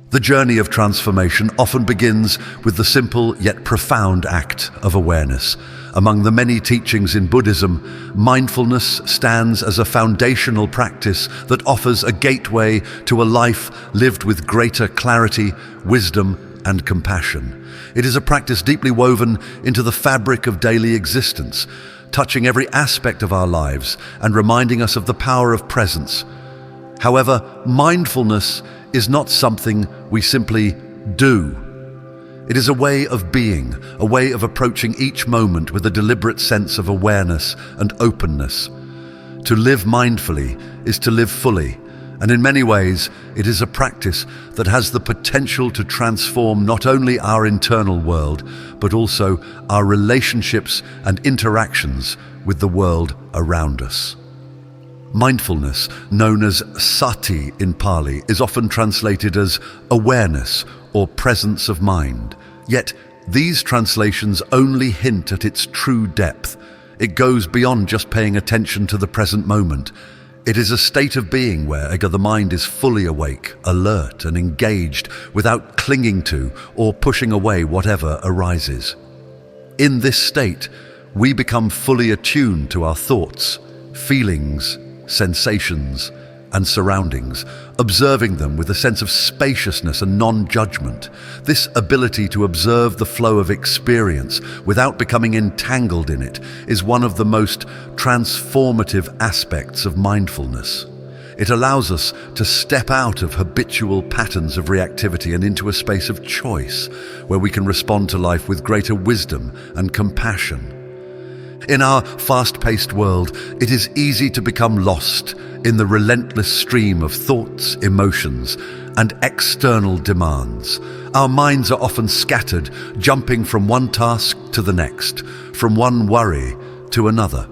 The journey of transformation often begins with the simple yet profound act of awareness. Among the many teachings in Buddhism, mindfulness stands as a foundational practice that offers a gateway to a life lived with greater clarity, wisdom, and compassion. It is a practice deeply woven into the fabric of daily existence, touching every aspect of our lives and reminding us of the power of presence. However, mindfulness is not something we simply do. It is a way of being, a way of approaching each moment with a deliberate sense of awareness and openness. To live mindfully is to live fully, and in many ways, it is a practice that has the potential to transform not only our internal world, but also our relationships and interactions with the world around us. Mindfulness, known as sati in Pali, is often translated as awareness or presence of mind. Yet, these translations only hint at its true depth. It goes beyond just paying attention to the present moment. It is a state of being where the mind is fully awake, alert, and engaged without clinging to or pushing away whatever arises. In this state, we become fully attuned to our thoughts, feelings, sensations, and surroundings, observing them with a sense of spaciousness and non-judgment. This ability to observe the flow of experience without becoming entangled in it is one of the most transformative aspects of mindfulness. It allows us to step out of habitual patterns of reactivity and into a space of choice, where we can respond to life with greater wisdom and compassion. In our fast-paced world, it is easy to become lost in the relentless stream of thoughts, emotions, and external demands. Our minds are often scattered, jumping from one task to the next, from one worry to another.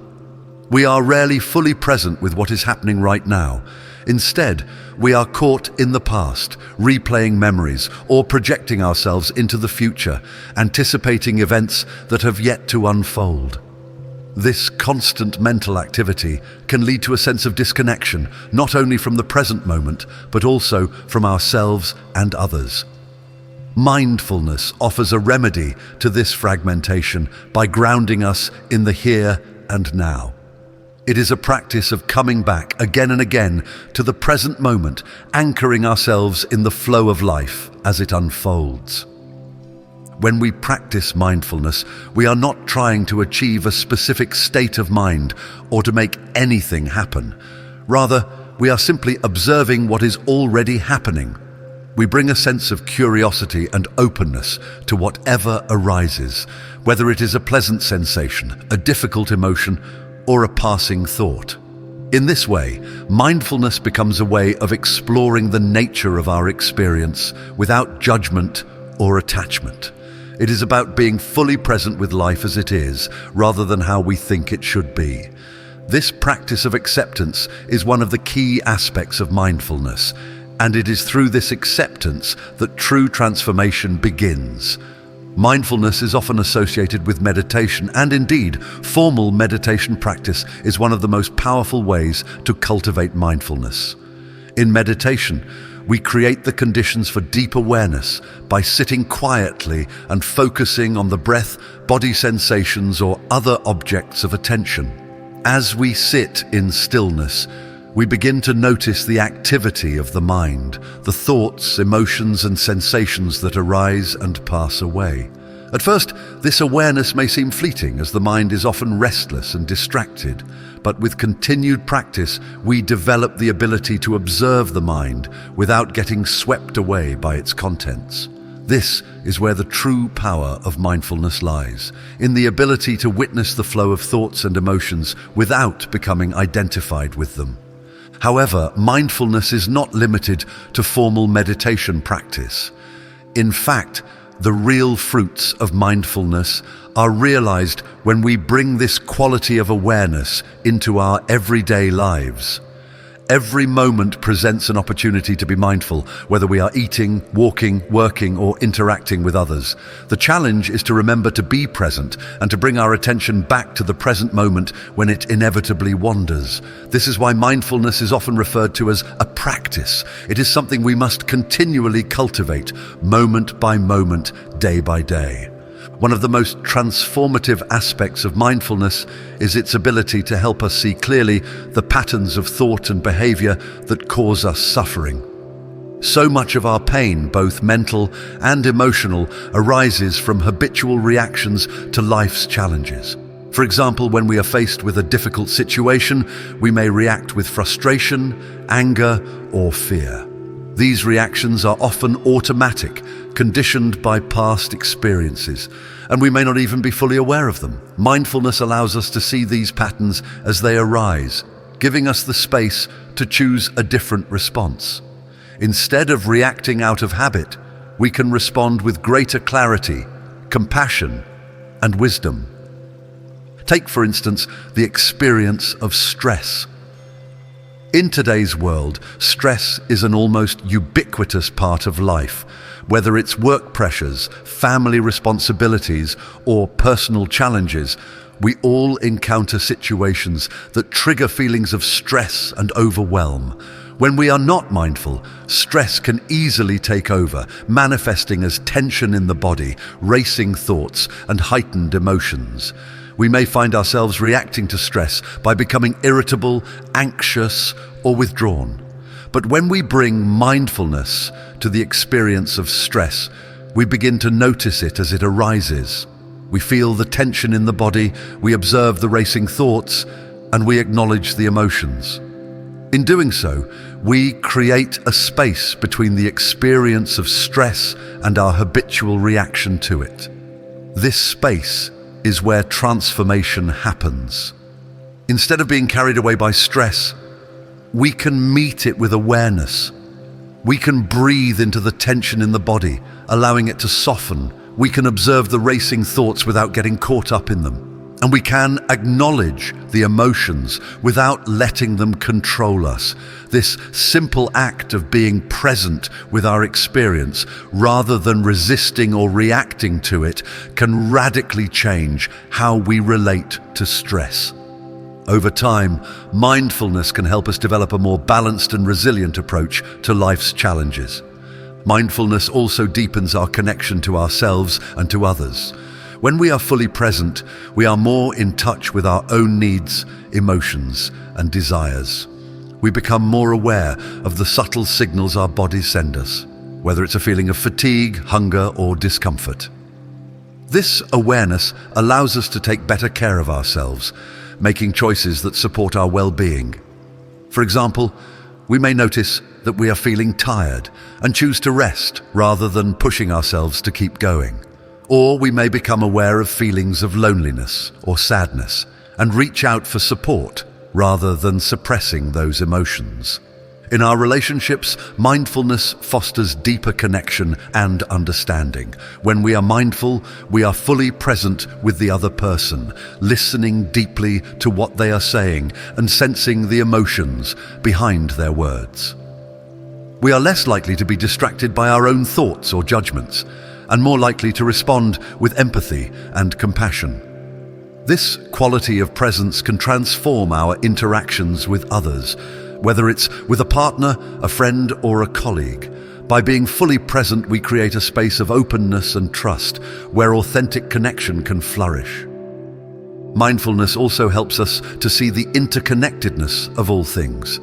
We are rarely fully present with what is happening right now. Instead, we are caught in the past, replaying memories or projecting ourselves into the future, anticipating events that have yet to unfold. This constant mental activity can lead to a sense of disconnection, not only from the present moment, but also from ourselves and others. Mindfulness offers a remedy to this fragmentation by grounding us in the here and now. It is a practice of coming back again and again to the present moment, anchoring ourselves in the flow of life as it unfolds. When we practice mindfulness, we are not trying to achieve a specific state of mind or to make anything happen. Rather, we are simply observing what is already happening. We bring a sense of curiosity and openness to whatever arises, whether it is a pleasant sensation, a difficult emotion, or a passing thought. In this way, mindfulness becomes a way of exploring the nature of our experience without judgment or attachment. It is about being fully present with life as it is, rather than how we think it should be. This practice of acceptance is one of the key aspects of mindfulness, and it is through this acceptance that true transformation begins. Mindfulness is often associated with meditation, and indeed, formal meditation practice is one of the most powerful ways to cultivate mindfulness. In meditation, we create the conditions for deep awareness by sitting quietly and focusing on the breath, body sensations, or other objects of attention. As we sit in stillness, we begin to notice the activity of the mind, the thoughts, emotions, and sensations that arise and pass away. At first, this awareness may seem fleeting, as the mind is often restless and distracted. But with continued practice, we develop the ability to observe the mind without getting swept away by its contents. This is where the true power of mindfulness lies, in the ability to witness the flow of thoughts and emotions without becoming identified with them. However, mindfulness is not limited to formal meditation practice. In fact, the real fruits of mindfulness are realized when we bring this quality of awareness into our everyday lives. Every moment presents an opportunity to be mindful, whether we are eating, walking, working, or interacting with others. The challenge is to remember to be present and to bring our attention back to the present moment when it inevitably wanders. This is why mindfulness is often referred to as a practice. It is something we must continually cultivate, moment by moment, day by day. One of the most transformative aspects of mindfulness is its ability to help us see clearly the patterns of thought and behavior that cause us suffering. So much of our pain, both mental and emotional, arises from habitual reactions to life's challenges. For example, when we are faced with a difficult situation, we may react with frustration, anger, or fear. These reactions are often automatic, conditioned by past experiences, and we may not even be fully aware of them. Mindfulness allows us to see these patterns as they arise, giving us the space to choose a different response. Instead of reacting out of habit, we can respond with greater clarity, compassion, and wisdom. Take, for instance, the experience of stress. In today's world, stress is an almost ubiquitous part of life. Whether it's work pressures, family responsibilities, or personal challenges, we all encounter situations that trigger feelings of stress and overwhelm. When we are not mindful, stress can easily take over, manifesting as tension in the body, racing thoughts, and heightened emotions. We may find ourselves reacting to stress by becoming irritable, anxious, or withdrawn. But when we bring mindfulness to the experience of stress, we begin to notice it as it arises. We feel the tension in the body, we observe the racing thoughts, and we acknowledge the emotions. In doing so, we create a space between the experience of stress and our habitual reaction to it. This space is where transformation happens. Instead of being carried away by stress, we can meet it with awareness. We can breathe into the tension in the body, allowing it to soften. We can observe the racing thoughts without getting caught up in them. And we can acknowledge the emotions without letting them control us. This simple act of being present with our experience, rather than resisting or reacting to it, can radically change how we relate to stress. Over time, mindfulness can help us develop a more balanced and resilient approach to life's challenges. Mindfulness also deepens our connection to ourselves and to others. When we are fully present, we are more in touch with our own needs, emotions, and desires. We become more aware of the subtle signals our bodies send us, whether it's a feeling of fatigue, hunger, or discomfort. This awareness allows us to take better care of ourselves, making choices that support our well-being. For example, we may notice that we are feeling tired and choose to rest rather than pushing ourselves to keep going. Or we may become aware of feelings of loneliness or sadness and reach out for support rather than suppressing those emotions. In our relationships, mindfulness fosters deeper connection and understanding. When we are mindful, we are fully present with the other person, listening deeply to what they are saying and sensing the emotions behind their words. We are less likely to be distracted by our own thoughts or judgments, and more likely to respond with empathy and compassion. This quality of presence can transform our interactions with others, whether it's with a partner, a friend, or a colleague. By being fully present, we create a space of openness and trust, where authentic connection can flourish. Mindfulness also helps us to see the interconnectedness of all things.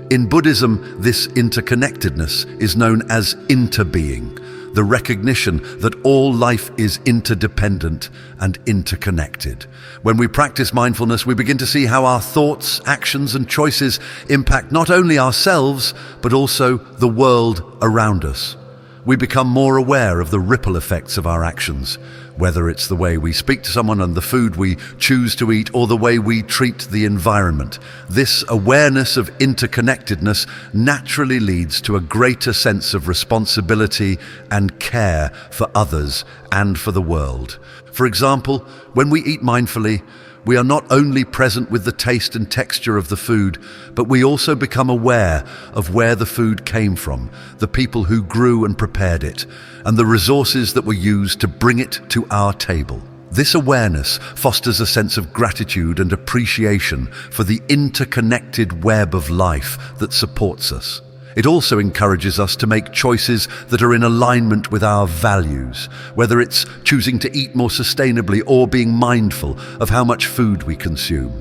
In Buddhism, this interconnectedness is known as interbeing, the recognition that all life is interdependent and interconnected. When we practice mindfulness, we begin to see how our thoughts, actions, and choices impact not only ourselves, but also the world around us. We become more aware of the ripple effects of our actions, whether it's the way we speak to someone and the food we choose to eat, or the way we treat the environment. This awareness of interconnectedness naturally leads to a greater sense of responsibility and care for others and for the world. For example, when we eat mindfully, We are not only present with the taste and texture of the food, but we also become aware of where the food came from, the people who grew and prepared it, and the resources that were used to bring it to our table. This awareness fosters a sense of gratitude and appreciation for the interconnected web of life that supports us. It also encourages us to make choices that are in alignment with our values, whether it's choosing to eat more sustainably or being mindful of how much food we consume.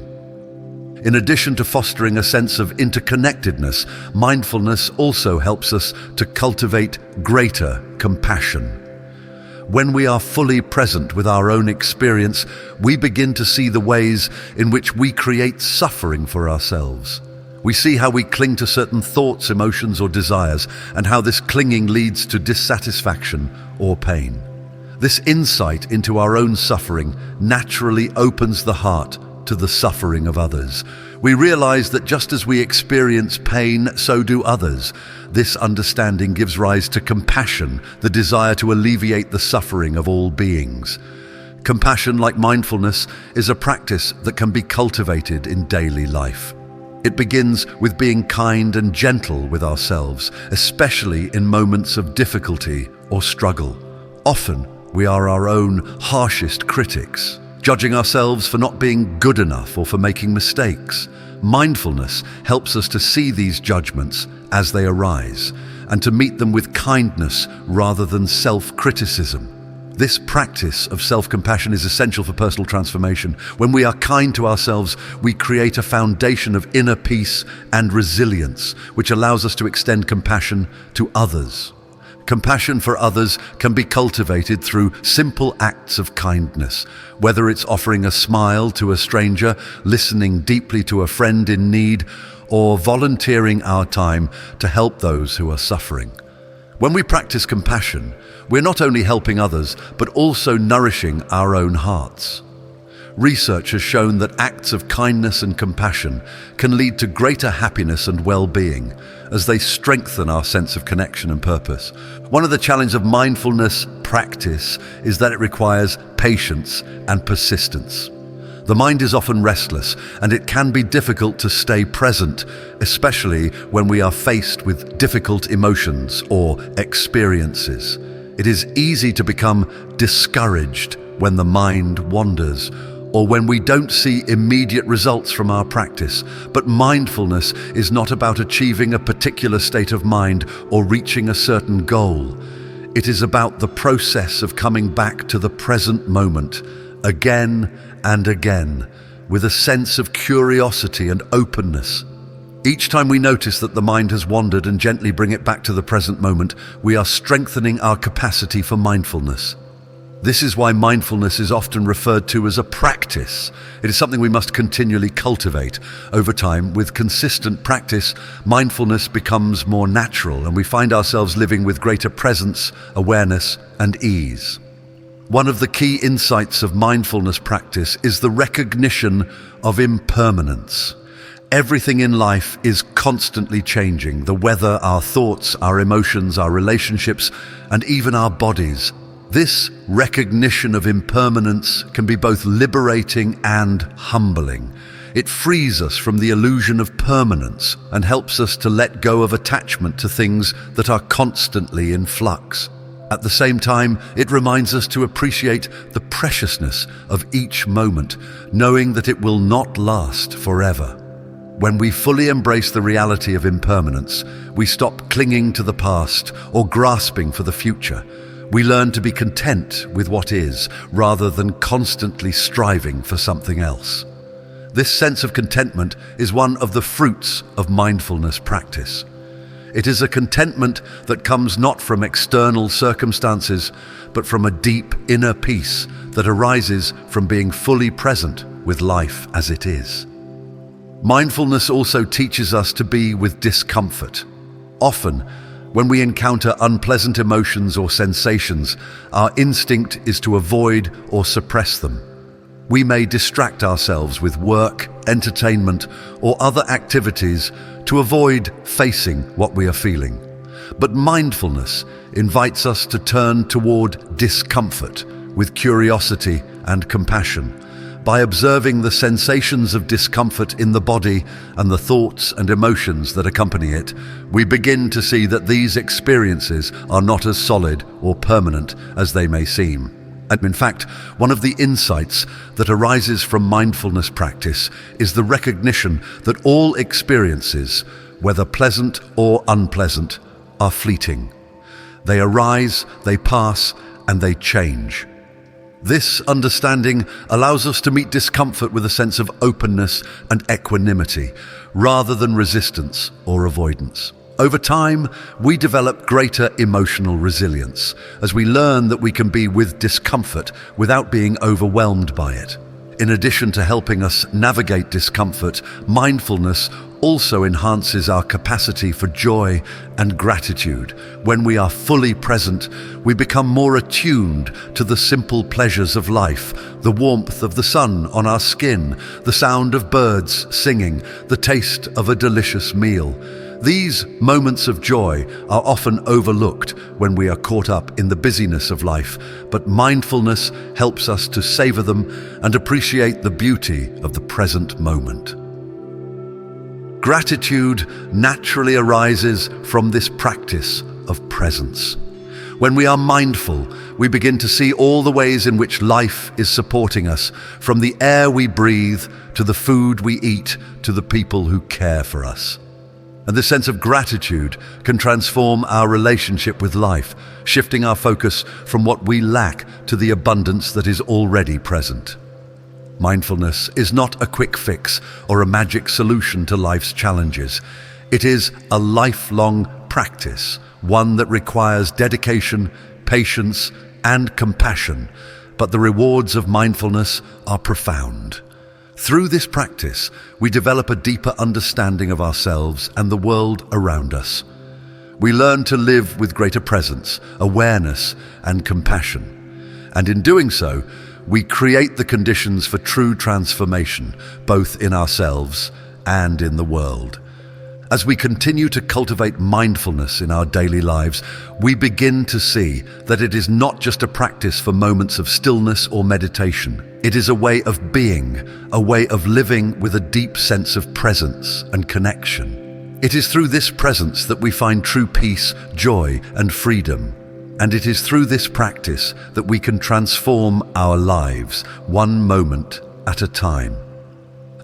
In addition to fostering a sense of interconnectedness, mindfulness also helps us to cultivate greater compassion. When we are fully present with our own experience, we begin to see the ways in which we create suffering for ourselves. We see how we cling to certain thoughts, emotions, or desires, and how this clinging leads to dissatisfaction or pain. This insight into our own suffering naturally opens the heart to the suffering of others. We realize that just as we experience pain, so do others. This understanding gives rise to compassion, the desire to alleviate the suffering of all beings. Compassion, like mindfulness, is a practice that can be cultivated in daily life. It begins with being kind and gentle with ourselves, especially in moments of difficulty or struggle. Often, we are our own harshest critics, judging ourselves for not being good enough or for making mistakes. Mindfulness helps us to see these judgments as they arise and to meet them with kindness rather than self-criticism. This practice of self-compassion is essential for personal transformation. When we are kind to ourselves, we create a foundation of inner peace and resilience, which allows us to extend compassion to others. Compassion for others can be cultivated through simple acts of kindness, whether it's offering a smile to a stranger, listening deeply to a friend in need, or volunteering our time to help those who are suffering. When we practice compassion, we're not only helping others, but also nourishing our own hearts. Research has shown that acts of kindness and compassion can lead to greater happiness and well-being as they strengthen our sense of connection and purpose. One of the challenges of mindfulness practice is that it requires patience and persistence. The mind is often restless, and it can be difficult to stay present, especially when we are faced with difficult emotions or experiences. It is easy to become discouraged when the mind wanders, or when we don't see immediate results from our practice. But mindfulness is not about achieving a particular state of mind or reaching a certain goal. It is about the process of coming back to the present moment, again and again, with a sense of curiosity and openness. Each time we notice that the mind has wandered and gently bring it back to the present moment, we are strengthening our capacity for mindfulness. This is why mindfulness is often referred to as a practice. It is something we must continually cultivate. Over time, with consistent practice, mindfulness becomes more natural, and we find ourselves living with greater presence, awareness, and ease. One of the key insights of mindfulness practice is the recognition of impermanence. Everything in life is constantly changing: the weather, our thoughts, our emotions, our relationships, and even our bodies. This recognition of impermanence can be both liberating and humbling. It frees us from the illusion of permanence and helps us to let go of attachment to things that are constantly in flux. At the same time, it reminds us to appreciate the preciousness of each moment, knowing that it will not last forever. When we fully embrace the reality of impermanence, we stop clinging to the past or grasping for the future. We learn to be content with what is, rather than constantly striving for something else. This sense of contentment is one of the fruits of mindfulness practice. It is a contentment that comes not from external circumstances, but from a deep inner peace that arises from being fully present with life as it is. Mindfulness also teaches us to be with discomfort. Often, when we encounter unpleasant emotions or sensations, our instinct is to avoid or suppress them. We may distract ourselves with work, entertainment, or other activities to avoid facing what we are feeling. But mindfulness invites us to turn toward discomfort with curiosity and compassion. By observing the sensations of discomfort in the body and the thoughts and emotions that accompany it, we begin to see that these experiences are not as solid or permanent as they may seem. And in fact, one of the insights that arises from mindfulness practice is the recognition that all experiences, whether pleasant or unpleasant, are fleeting. They arise, they pass, and they change. This understanding allows us to meet discomfort with a sense of openness and equanimity, rather than resistance or avoidance. Over time, we develop greater emotional resilience as we learn that we can be with discomfort without being overwhelmed by it. In addition to helping us navigate discomfort, mindfulness also enhances our capacity for joy and gratitude. When we are fully present, we become more attuned to the simple pleasures of life, the warmth of the sun on our skin, the sound of birds singing, the taste of a delicious meal. These moments of joy are often overlooked when we are caught up in the busyness of life, but mindfulness helps us to savor them and appreciate the beauty of the present moment. Gratitude naturally arises from this practice of presence. When we are mindful, we begin to see all the ways in which life is supporting us, from the air we breathe, to the food we eat, to the people who care for us. And this sense of gratitude can transform our relationship with life, shifting our focus from what we lack to the abundance that is already present. Mindfulness is not a quick fix or a magic solution to life's challenges. It is a lifelong practice, one that requires dedication, patience, and compassion, but the rewards of mindfulness are profound. Through this practice, we develop a deeper understanding of ourselves and the world around us. We learn to live with greater presence, awareness, and compassion. And in doing so, we create the conditions for true transformation, both in ourselves and in the world. As we continue to cultivate mindfulness in our daily lives, we begin to see that it is not just a practice for moments of stillness or meditation. It is a way of being, a way of living with a deep sense of presence and connection. It is through this presence that we find true peace, joy, and freedom. And it is through this practice that we can transform our lives, one moment at a time.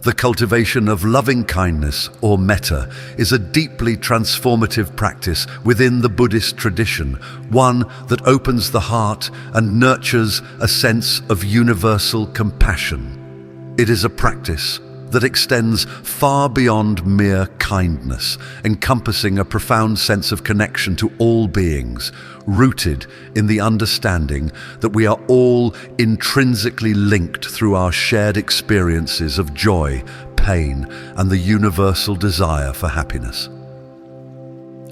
The cultivation of loving kindness, or metta, is a deeply transformative practice within the Buddhist tradition, one that opens the heart and nurtures a sense of universal compassion. It is a practice that extends far beyond mere kindness, encompassing a profound sense of connection to all beings, rooted in the understanding that we are all intrinsically linked through our shared experiences of joy, pain, and the universal desire for happiness.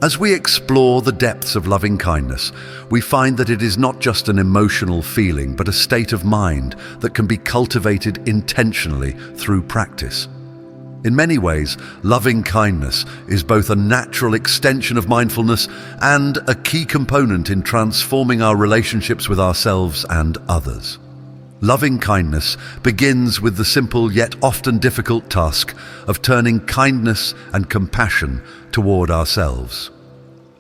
As we explore the depths of loving kindness, we find that it is not just an emotional feeling, but a state of mind that can be cultivated intentionally through practice. In many ways, loving kindness is both a natural extension of mindfulness and a key component in transforming our relationships with ourselves and others. Loving kindness begins with the simple yet often difficult task of turning kindness and compassion toward ourselves.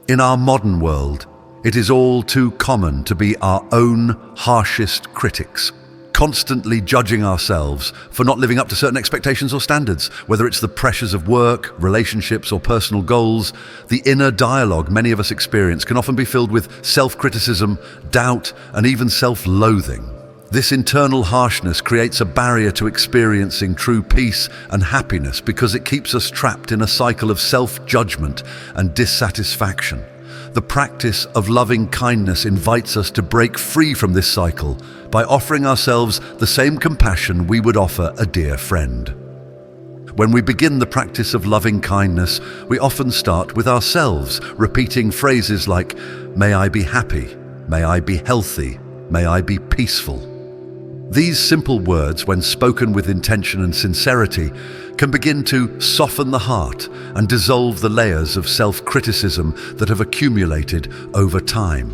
In our modern world, it is all too common to be our own harshest critics, constantly judging ourselves for not living up to certain expectations or standards. Whether it's the pressures of work, relationships, or personal goals, the inner dialogue many of us experience can often be filled with self-criticism, doubt, and even self-loathing. This internal harshness creates a barrier to experiencing true peace and happiness because it keeps us trapped in a cycle of self-judgment and dissatisfaction. The practice of loving kindness invites us to break free from this cycle by offering ourselves the same compassion we would offer a dear friend. When we begin the practice of loving kindness, we often start with ourselves, repeating phrases like, "May I be happy," "May I be healthy," "May I be peaceful." These simple words, when spoken with intention and sincerity, can begin to soften the heart and dissolve the layers of self-criticism that have accumulated over time.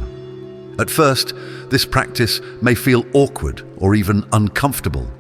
At first, this practice may feel awkward or even uncomfortable.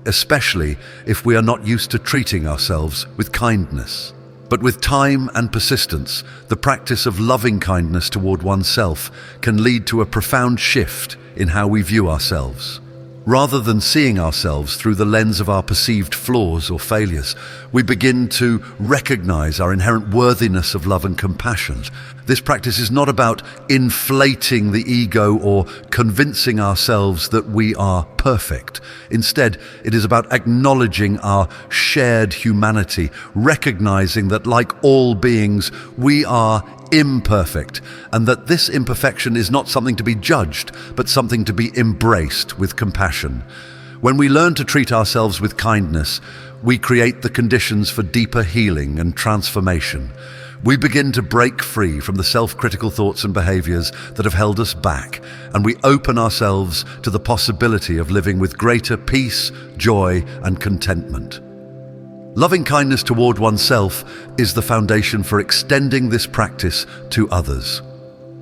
especially if we are not used to treating ourselves with kindness. But with time and persistence, the practice of loving kindness toward oneself can lead to a profound shift in how we view ourselves. Rather than seeing ourselves through the lens of our perceived flaws or failures, we begin to recognize our inherent worthiness of love and compassion. This practice is not about inflating the ego or convincing ourselves that we are perfect. Instead, it is about acknowledging our shared humanity, recognizing that, like all beings, we are imperfect, and that this imperfection is not something to be judged, but something to be embraced with compassion. When we learn to treat ourselves with kindness, we create the conditions for deeper healing and transformation. We begin to break free from the self-critical thoughts and behaviors that have held us back, and we open ourselves to the possibility of living with greater peace, joy, and contentment. Loving kindness toward oneself is the foundation for extending this practice to others.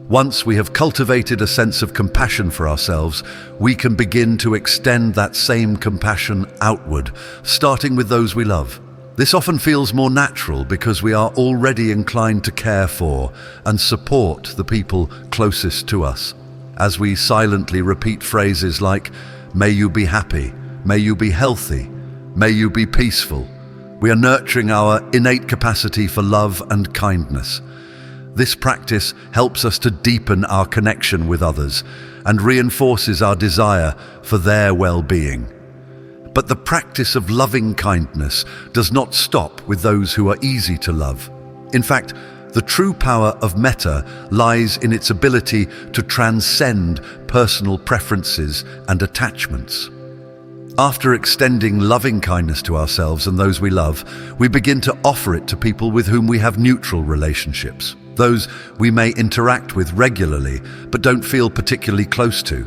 Once we have cultivated a sense of compassion for ourselves, we can begin to extend that same compassion outward, starting with those we love. This often feels more natural because we are already inclined to care for and support the people closest to us. As we silently repeat phrases like, "May you be happy," "May you be healthy," "May you be peaceful," we are nurturing our innate capacity for love and kindness. This practice helps us to deepen our connection with others and reinforces our desire for their well-being. But the practice of loving kindness does not stop with those who are easy to love. In fact, the true power of metta lies in its ability to transcend personal preferences and attachments. After extending loving kindness to ourselves and those we love, we begin to offer it to people with whom we have neutral relationships, those we may interact with regularly but don't feel particularly close to.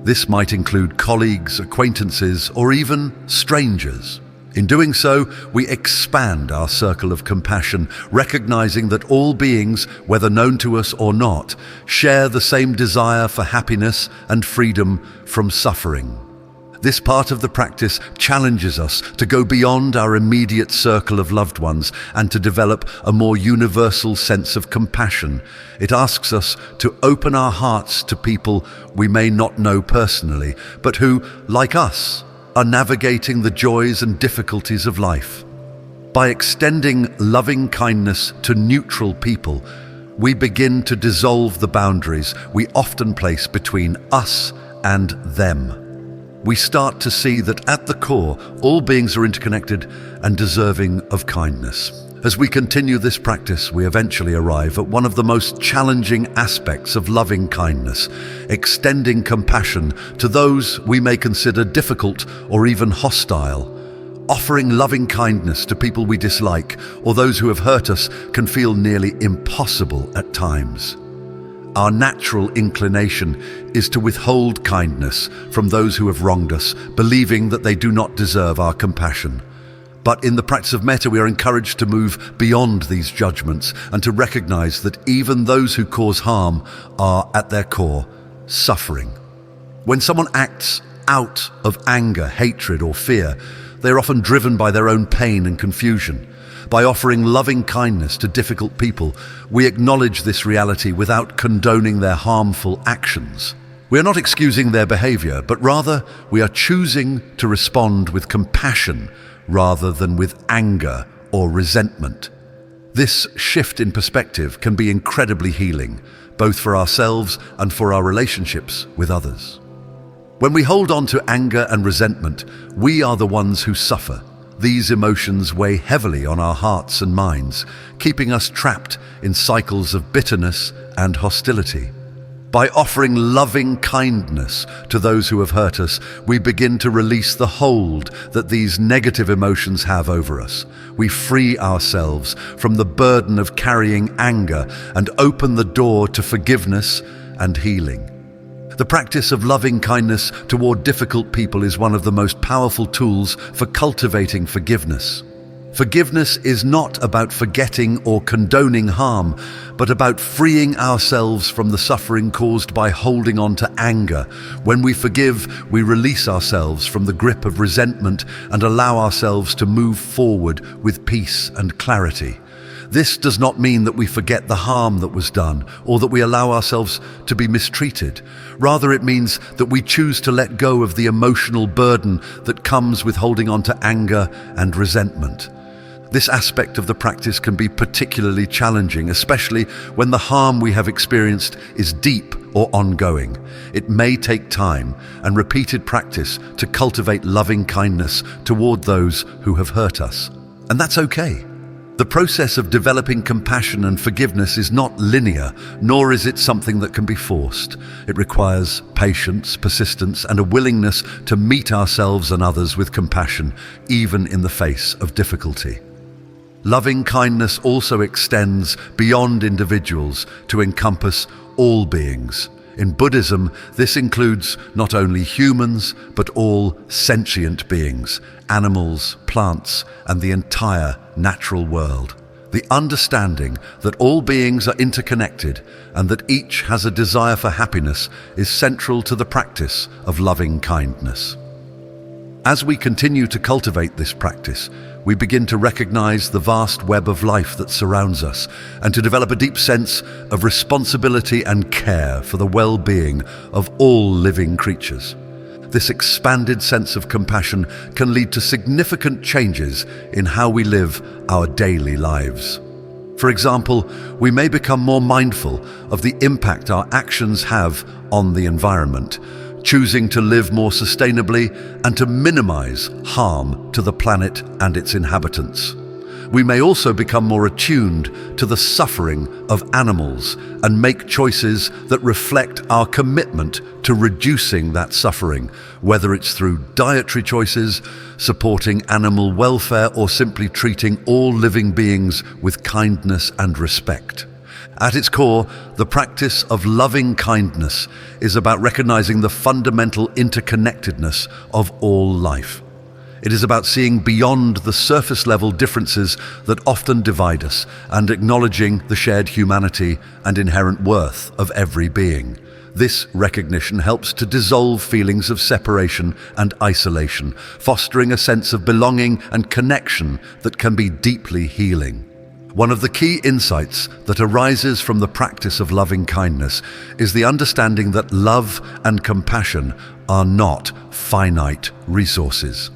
This might include colleagues, acquaintances, or even strangers. In doing so, we expand our circle of compassion, recognizing that all beings, whether known to us or not, share the same desire for happiness and freedom from suffering. This part of the practice challenges us to go beyond our immediate circle of loved ones and to develop a more universal sense of compassion. It asks us to open our hearts to people we may not know personally, but who, like us, are navigating the joys and difficulties of life. By extending loving kindness to neutral people, we begin to dissolve the boundaries we often place between us and them. We start to see that at the core, all beings are interconnected and deserving of kindness. As we continue this practice, we eventually arrive at one of the most challenging aspects of loving kindness, extending compassion to those we may consider difficult or even hostile. Offering loving kindness to people we dislike or those who have hurt us can feel nearly impossible at times. Our natural inclination is to withhold kindness from those who have wronged us, believing that they do not deserve our compassion. But in the practice of metta, we are encouraged to move beyond these judgments and to recognize that even those who cause harm are, at their core, suffering. When someone acts out of anger, hatred, or fear, they are often driven by their own pain and confusion. By offering loving kindness to difficult people, we acknowledge this reality without condoning their harmful actions. We are not excusing their behavior, but rather we are choosing to respond with compassion rather than with anger or resentment. This shift in perspective can be incredibly healing, both for ourselves and for our relationships with others. When we hold on to anger and resentment, we are the ones who suffer. These emotions weigh heavily on our hearts and minds, keeping us trapped in cycles of bitterness and hostility. By offering loving kindness to those who have hurt us, we begin to release the hold that these negative emotions have over us. We free ourselves from the burden of carrying anger and open the door to forgiveness and healing. The practice of loving kindness toward difficult people is one of the most powerful tools for cultivating forgiveness. Forgiveness is not about forgetting or condoning harm, but about freeing ourselves from the suffering caused by holding on to anger. When we forgive, we release ourselves from the grip of resentment and allow ourselves to move forward with peace and clarity. This does not mean that we forget the harm that was done or that we allow ourselves to be mistreated. Rather, it means that we choose to let go of the emotional burden that comes with holding on to anger and resentment. This aspect of the practice can be particularly challenging, especially when the harm we have experienced is deep or ongoing. It may take time and repeated practice to cultivate loving kindness toward those who have hurt us. And that's okay. The process of developing compassion and forgiveness is not linear, nor is it something that can be forced. It requires patience, persistence, and a willingness to meet ourselves and others with compassion, even in the face of difficulty. Loving kindness also extends beyond individuals to encompass all beings. In Buddhism, this includes not only humans, but all sentient beings, animals, plants, and the entire natural world. The understanding that all beings are interconnected and that each has a desire for happiness is central to the practice of loving kindness. As we continue to cultivate this practice, we begin to recognize the vast web of life that surrounds us and to develop a deep sense of responsibility and care for the well-being of all living creatures. This expanded sense of compassion can lead to significant changes in how we live our daily lives. For example, we may become more mindful of the impact our actions have on the environment, choosing to live more sustainably and to minimize harm to the planet and its inhabitants. We may also become more attuned to the suffering of animals and make choices that reflect our commitment to reducing that suffering, whether it's through dietary choices, supporting animal welfare, or simply treating all living beings with kindness and respect. At its core, the practice of loving kindness is about recognizing the fundamental interconnectedness of all life. It is about seeing beyond the surface-level differences that often divide us and acknowledging the shared humanity and inherent worth of every being. This recognition helps to dissolve feelings of separation and isolation, fostering a sense of belonging and connection that can be deeply healing. One of the key insights that arises from the practice of loving kindness is the understanding that love and compassion are not finite resources.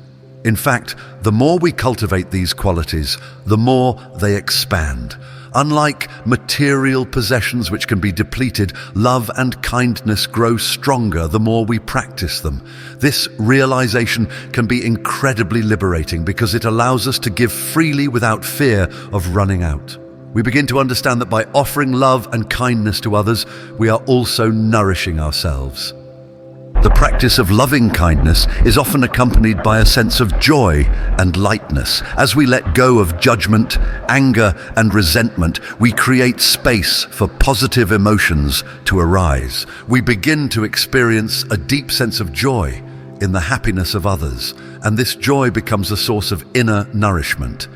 In fact, the more we cultivate these qualities, the more they expand. Unlike material possessions which can be depleted, love and kindness grow stronger the more we practice them. This realization can be incredibly liberating because it allows us to give freely without fear of running out. We begin to understand that by offering love and kindness to others, we are also nourishing ourselves. The practice of loving kindness is often accompanied by a sense of joy and lightness. As we let go of judgment, anger, and resentment, we create space for positive emotions to arise. We begin to experience a deep sense of joy in the happiness of others, and this joy becomes a source of inner nourishment.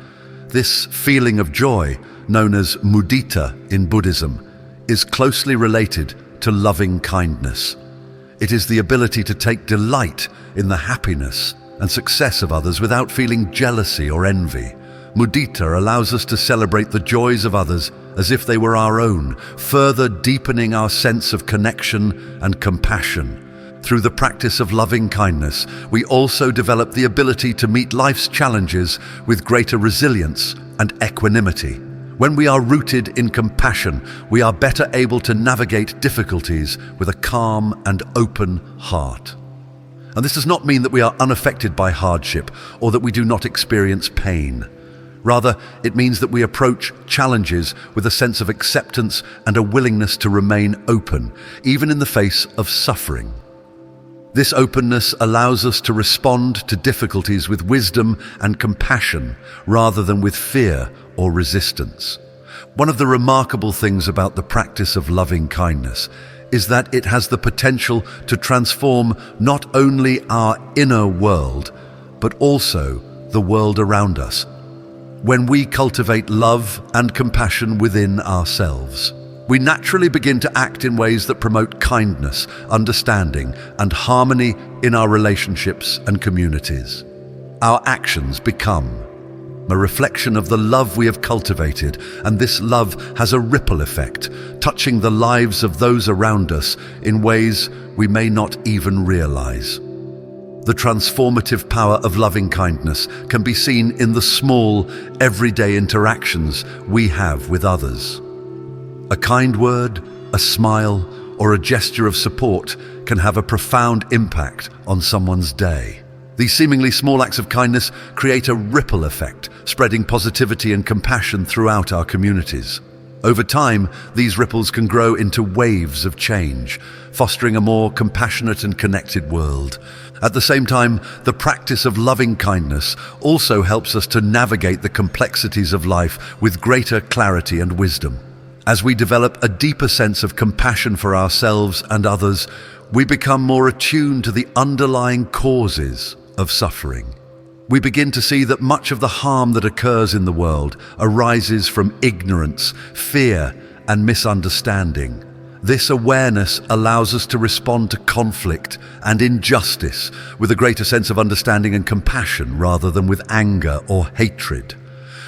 This feeling of joy, known as mudita in Buddhism, is closely related to loving kindness. It is the ability to take delight in the happiness and success of others without feeling jealousy or envy. Mudita allows us to celebrate the joys of others as if they were our own, further deepening our sense of connection and compassion. Through the practice of loving kindness, we also develop the ability to meet life's challenges with greater resilience and equanimity. When we are rooted in compassion, we are better able to navigate difficulties with a calm and open heart. And this does not mean that we are unaffected by hardship or that we do not experience pain. Rather, it means that we approach challenges with a sense of acceptance and a willingness to remain open, even in the face of suffering. This openness allows us to respond to difficulties with wisdom and compassion rather than with fear or resistance. One of the remarkable things about the practice of loving kindness is that it has the potential to transform not only our inner world, but also the world around us. When we cultivate love and compassion within ourselves, we naturally begin to act in ways that promote kindness, understanding, and harmony in our relationships and communities. Our actions become a reflection of the love we have cultivated, and this love has a ripple effect, touching the lives of those around us in ways we may not even realize. The transformative power of loving kindness can be seen in the small, everyday interactions we have with others. A kind word, a smile, or a gesture of support can have a profound impact on someone's day. These seemingly small acts of kindness create a ripple effect, spreading positivity and compassion throughout our communities. Over time, these ripples can grow into waves of change, fostering a more compassionate and connected world. At the same time, the practice of loving kindness also helps us to navigate the complexities of life with greater clarity and wisdom. As we develop a deeper sense of compassion for ourselves and others, we become more attuned to the underlying causes of suffering. We begin to see that much of the harm that occurs in the world arises from ignorance, fear, and misunderstanding. This awareness allows us to respond to conflict and injustice with a greater sense of understanding and compassion rather than with anger or hatred.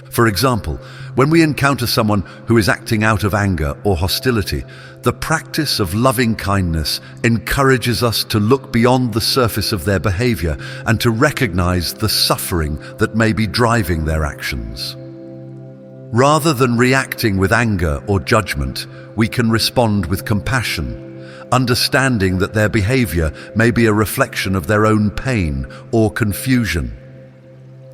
For example, when we encounter someone who is acting out of anger or hostility, the practice of loving kindness encourages us to look beyond the surface of their behavior and to recognize the suffering that may be driving their actions. Rather than reacting with anger or judgment, we can respond with compassion, understanding that their behavior may be a reflection of their own pain or confusion.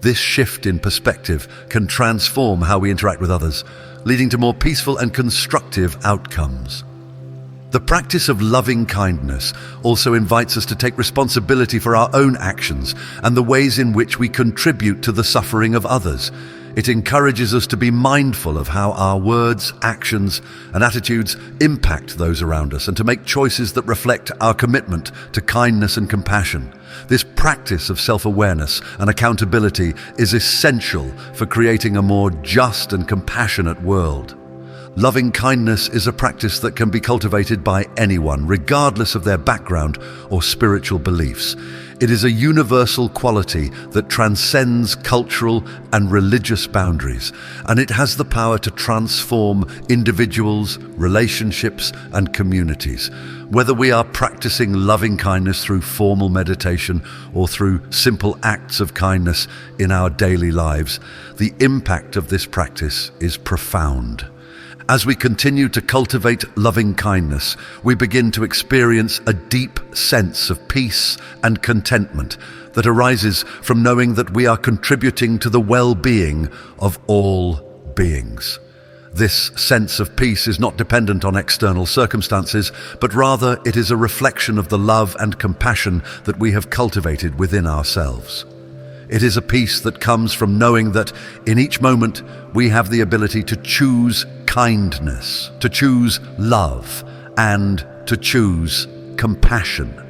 This shift in perspective can transform how we interact with others, leading to more peaceful and constructive outcomes. The practice of loving kindness also invites us to take responsibility for our own actions and the ways in which we contribute to the suffering of others. It encourages us to be mindful of how our words, actions, and attitudes impact those around us and to make choices that reflect our commitment to kindness and compassion. This practice of self-awareness and accountability is essential for creating a more just and compassionate world. Loving kindness is a practice that can be cultivated by anyone, regardless of their background or spiritual beliefs. It is a universal quality that transcends cultural and religious boundaries, and it has the power to transform individuals, relationships, and communities. Whether we are practicing loving kindness through formal meditation or through simple acts of kindness in our daily lives, the impact of this practice is profound. As we continue to cultivate loving kindness, we begin to experience a deep sense of peace and contentment that arises from knowing that we are contributing to the well-being of all beings. This sense of peace is not dependent on external circumstances, but rather it is a reflection of the love and compassion that we have cultivated within ourselves. It is a peace that comes from knowing that in each moment we have the ability to choose kindness, to choose love, and to choose compassion.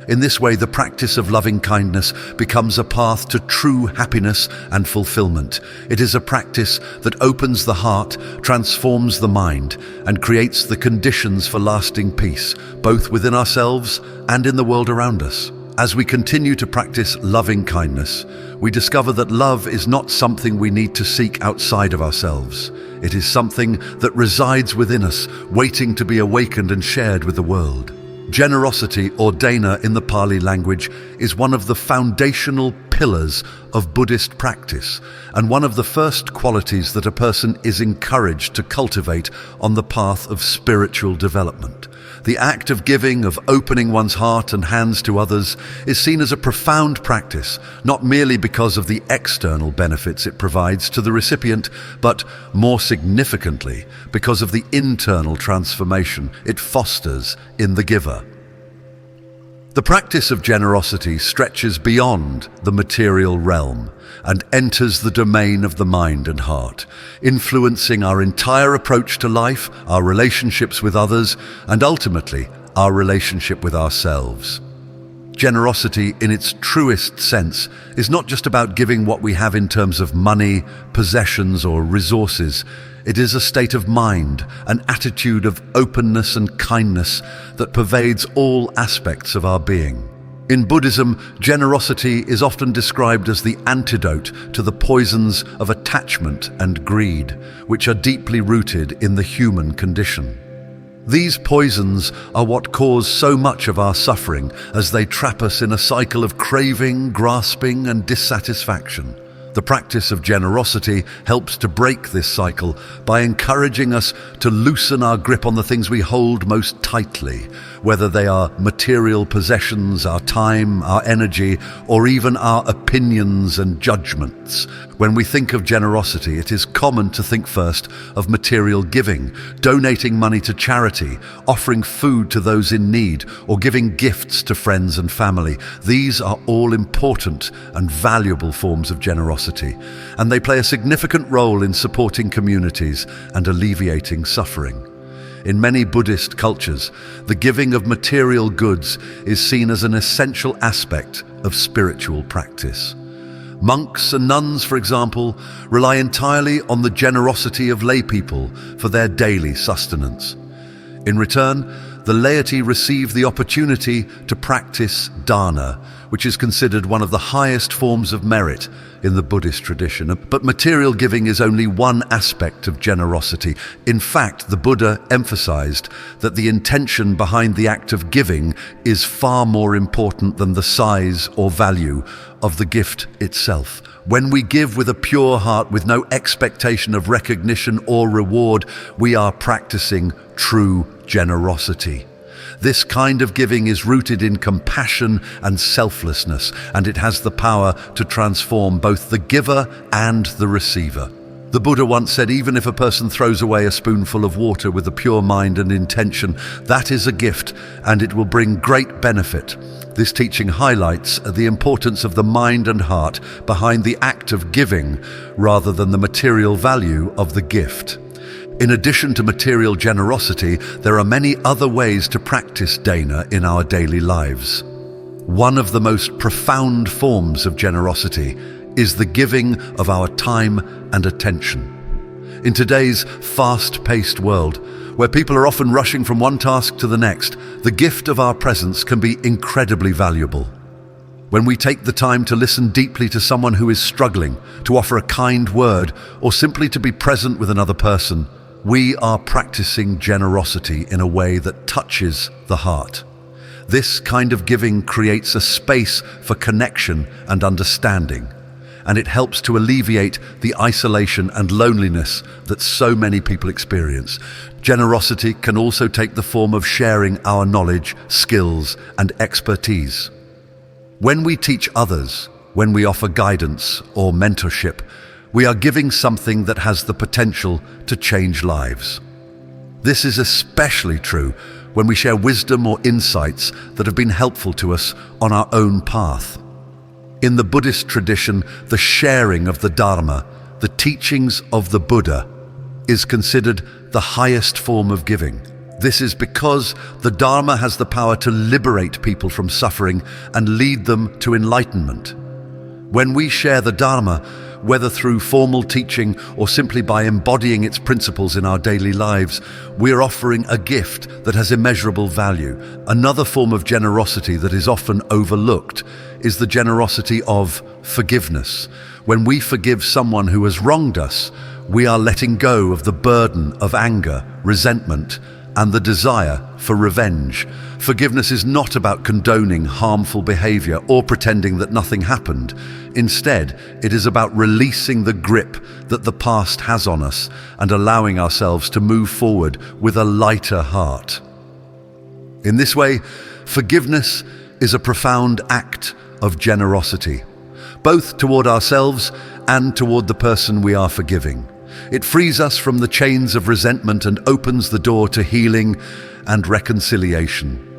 In this way, the practice of loving kindness becomes a path to true happiness and fulfillment. It is a practice that opens the heart, transforms the mind, and creates the conditions for lasting peace, both within ourselves and in the world around us. As we continue to practice loving kindness, we discover that love is not something we need to seek outside of ourselves. It is something that resides within us, waiting to be awakened and shared with the world. Generosity, or dana in the Pali language, is one of the foundational pillars of Buddhist practice and one of the first qualities that a person is encouraged to cultivate on the path of spiritual development. The act of giving, of opening one's heart and hands to others, is seen as a profound practice, not merely because of the external benefits it provides to the recipient, but more significantly because of the internal transformation it fosters in the giver. The practice of generosity stretches beyond the material realm and enters the domain of the mind and heart, influencing our entire approach to life, our relationships with others, and ultimately, our relationship with ourselves. Generosity, in its truest sense, is not just about giving what we have in terms of money, possessions, or resources. It is a state of mind, an attitude of openness and kindness that pervades all aspects of our being. In Buddhism, generosity is often described as the antidote to the poisons of attachment and greed, which are deeply rooted in the human condition. These poisons are what cause so much of our suffering, as they trap us in a cycle of craving, grasping, and dissatisfaction. The practice of generosity helps to break this cycle by encouraging us to loosen our grip on the things we hold most tightly, whether they are material possessions, our time, our energy, or even our opinions and judgments. When we think of generosity, it is common to think first of material giving, donating money to charity, offering food to those in need, or giving gifts to friends and family. These are all important and valuable forms of generosity, and they play a significant role in supporting communities and alleviating suffering. In many Buddhist cultures, the giving of material goods is seen as an essential aspect of spiritual practice. Monks and nuns, for example, rely entirely on the generosity of lay people for their daily sustenance. In return, the laity receive the opportunity to practice dana, which is considered one of the highest forms of merit in the Buddhist tradition. But material giving is only one aspect of generosity. In fact, the Buddha emphasized that the intention behind the act of giving is far more important than the size or value of the gift itself. When we give with a pure heart, with no expectation of recognition or reward, we are practicing true generosity. This kind of giving is rooted in compassion and selflessness, and it has the power to transform both the giver and the receiver. The Buddha once said, even if a person throws away a spoonful of water with a pure mind and intention, that is a gift, and it will bring great benefit. This teaching highlights the importance of the mind and heart behind the act of giving, rather than the material value of the gift. In addition to material generosity, there are many other ways to practice dana in our daily lives. One of the most profound forms of generosity is the giving of our time and attention. In today's fast-paced world, where people are often rushing from one task to the next, the gift of our presence can be incredibly valuable. When we take the time to listen deeply to someone who is struggling, to offer a kind word, or simply to be present with another person, we are practicing generosity in a way that touches the heart. This kind of giving creates a space for connection and understanding, and it helps to alleviate the isolation and loneliness that so many people experience. Generosity can also take the form of sharing our knowledge, skills, and expertise. When we teach others, when we offer guidance or mentorship, we are giving something that has the potential to change lives. This is especially true when we share wisdom or insights that have been helpful to us on our own path. In the Buddhist tradition, the sharing of the Dharma, the teachings of the Buddha, is considered the highest form of giving. This is because the Dharma has the power to liberate people from suffering and lead them to enlightenment. When we share the Dharma, whether through formal teaching or simply by embodying its principles in our daily lives, we are offering a gift that has immeasurable value. Another form of generosity that is often overlooked is the generosity of forgiveness. When we forgive someone who has wronged us, we are letting go of the burden of anger, resentment, and the desire for revenge. Forgiveness is not about condoning harmful behavior or pretending that nothing happened. Instead, it is about releasing the grip that the past has on us and allowing ourselves to move forward with a lighter heart. In this way, forgiveness is a profound act of generosity, both toward ourselves and toward the person we are forgiving. It frees us from the chains of resentment and opens the door to healing and reconciliation.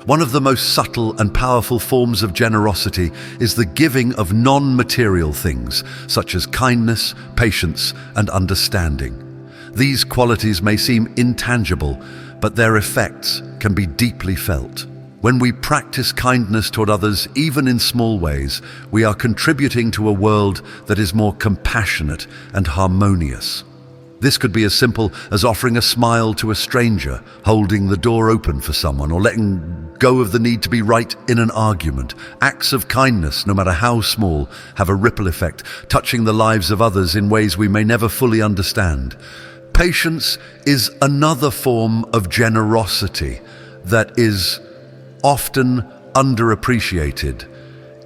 One of the most subtle and powerful forms of generosity is the giving of non-material things, such as kindness, patience, and understanding. These qualities may seem intangible, but their effects can be deeply felt. When we practice kindness toward others, even in small ways, we are contributing to a world that is more compassionate and harmonious. This could be as simple as offering a smile to a stranger, holding the door open for someone, or letting go of the need to be right in an argument. Acts of kindness, no matter how small, have a ripple effect, touching the lives of others in ways we may never fully understand. Patience is another form of generosity that is often underappreciated.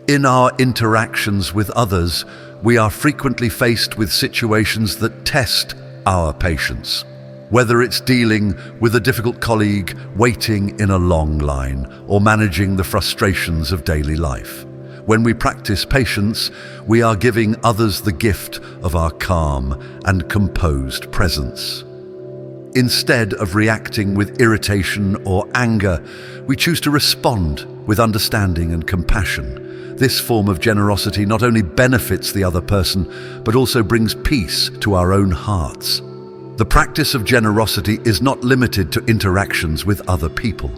In our interactions with others, we are frequently faced with situations that test our patience. Whether it's dealing with a difficult colleague, waiting in a long line, or managing the frustrations of daily life. When we practice patience, we are giving others the gift of our calm and composed presence. Instead of reacting with irritation or anger, we choose to respond with understanding and compassion. This form of generosity not only benefits the other person, but also brings peace to our own hearts. The practice of generosity is not limited to interactions with other people.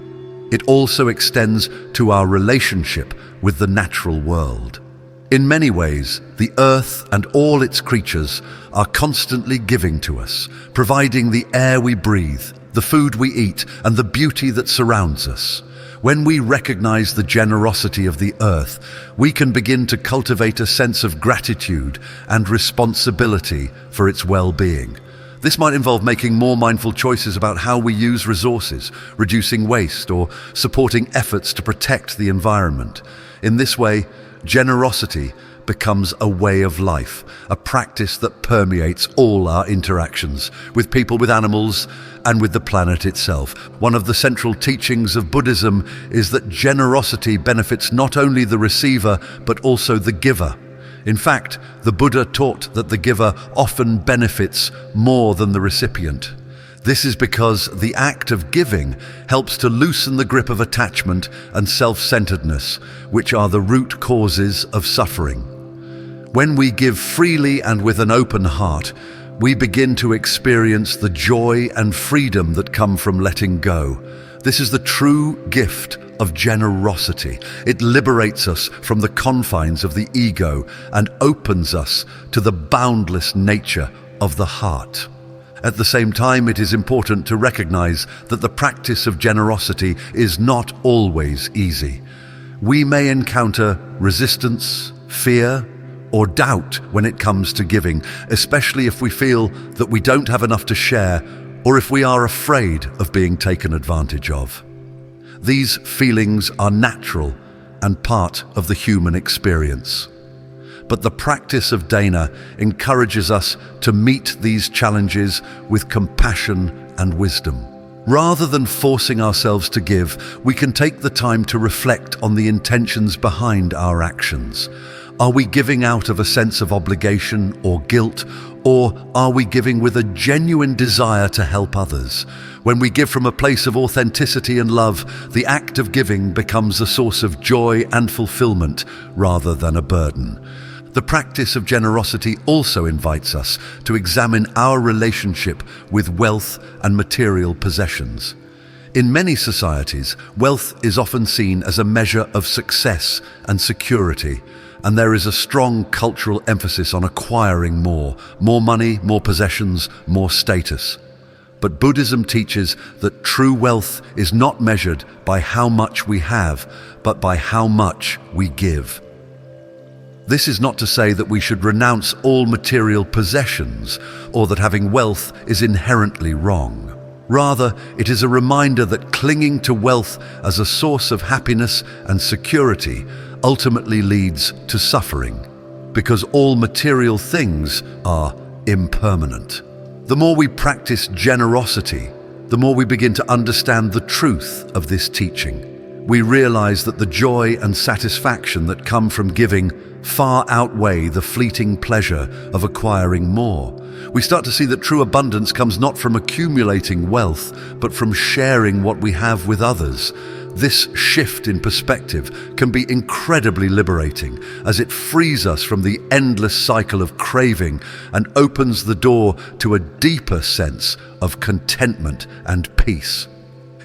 It also extends to our relationship with the natural world. In many ways, the earth and all its creatures are constantly giving to us, providing the air we breathe, the food we eat, and the beauty that surrounds us. When we recognize the generosity of the earth, we can begin to cultivate a sense of gratitude and responsibility for its well-being. This might involve making more mindful choices about how we use resources, reducing waste, or supporting efforts to protect the environment. In this way, generosity becomes a way of life, a practice that permeates all our interactions with people, with animals, and with the planet itself. One of the central teachings of Buddhism is that generosity benefits not only the receiver, but also the giver. In fact, the Buddha taught that the giver often benefits more than the recipient. This is because the act of giving helps to loosen the grip of attachment and self-centeredness, which are the root causes of suffering. When we give freely and with an open heart, we begin to experience the joy and freedom that come from letting go. This is the true gift of generosity. It liberates us from the confines of the ego and opens us to the boundless nature of the heart. At the same time, it is important to recognize that the practice of generosity is not always easy. We may encounter resistance, fear, or doubt when it comes to giving, especially if we feel that we don't have enough to share or if we are afraid of being taken advantage of. These feelings are natural and part of the human experience. But the practice of dana encourages us to meet these challenges with compassion and wisdom. Rather than forcing ourselves to give, we can take the time to reflect on the intentions behind our actions. Are we giving out of a sense of obligation or guilt, or are we giving with a genuine desire to help others? When we give from a place of authenticity and love, the act of giving becomes a source of joy and fulfillment rather than a burden. The practice of generosity also invites us to examine our relationship with wealth and material possessions. In many societies, wealth is often seen as a measure of success and security, and there is a strong cultural emphasis on acquiring more money, more possessions, more status. But Buddhism teaches that true wealth is not measured by how much we have, but by how much we give. This is not to say that we should renounce all material possessions or that having wealth is inherently wrong. Rather, it is a reminder that clinging to wealth as a source of happiness and security ultimately leads to suffering, because all material things are impermanent. The more we practice generosity, the more we begin to understand the truth of this teaching. We realize that the joy and satisfaction that come from giving far outweigh the fleeting pleasure of acquiring more. We start to see that true abundance comes not from accumulating wealth, but from sharing what we have with others. This shift in perspective can be incredibly liberating, as it frees us from the endless cycle of craving and opens the door to a deeper sense of contentment and peace.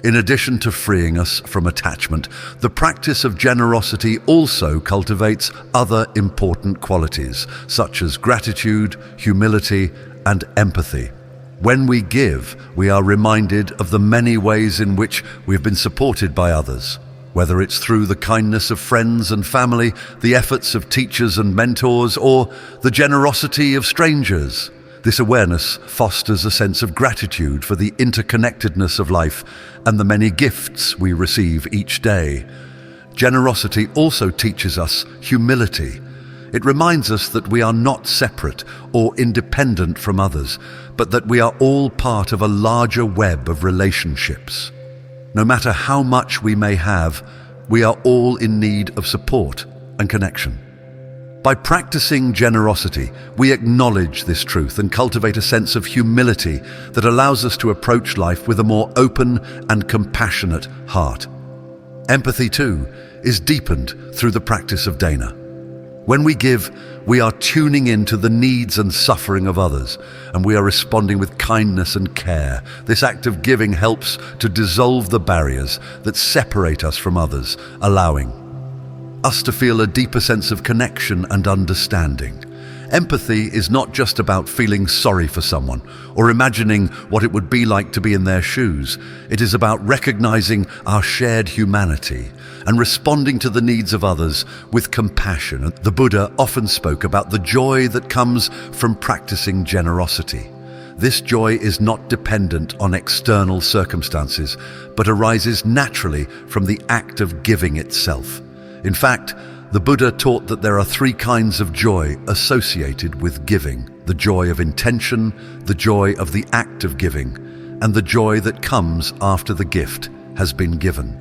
In addition to freeing us from attachment, the practice of generosity also cultivates other important qualities, such as gratitude, humility, and empathy. When we give, we are reminded of the many ways in which we have been supported by others, whether it's through the kindness of friends and family, the efforts of teachers and mentors, or the generosity of strangers. This awareness fosters a sense of gratitude for the interconnectedness of life and the many gifts we receive each day. Generosity also teaches us humility. It reminds us that we are not separate or independent from others, but that we are all part of a larger web of relationships. No matter how much we may have, we are all in need of support and connection. By practicing generosity, we acknowledge this truth and cultivate a sense of humility that allows us to approach life with a more open and compassionate heart. Empathy, too, is deepened through the practice of dana. When we give, we are tuning into the needs and suffering of others, and we are responding with kindness and care. This act of giving helps to dissolve the barriers that separate us from others, allowing us to feel a deeper sense of connection and understanding. Empathy is not just about feeling sorry for someone or imagining what it would be like to be in their shoes. It is about recognizing our shared humanity and responding to the needs of others with compassion. The Buddha often spoke about the joy that comes from practicing generosity. This joy is not dependent on external circumstances, but arises naturally from the act of giving itself. In fact, the Buddha taught that there are three kinds of joy associated with giving: the joy of intention, the joy of the act of giving, and the joy that comes after the gift has been given.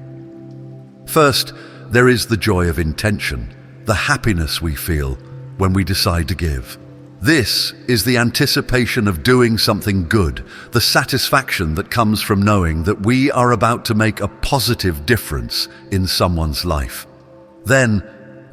First, there is the joy of intention, the happiness we feel when we decide to give. This is the anticipation of doing something good, the satisfaction that comes from knowing that we are about to make a positive difference in someone's life. Then,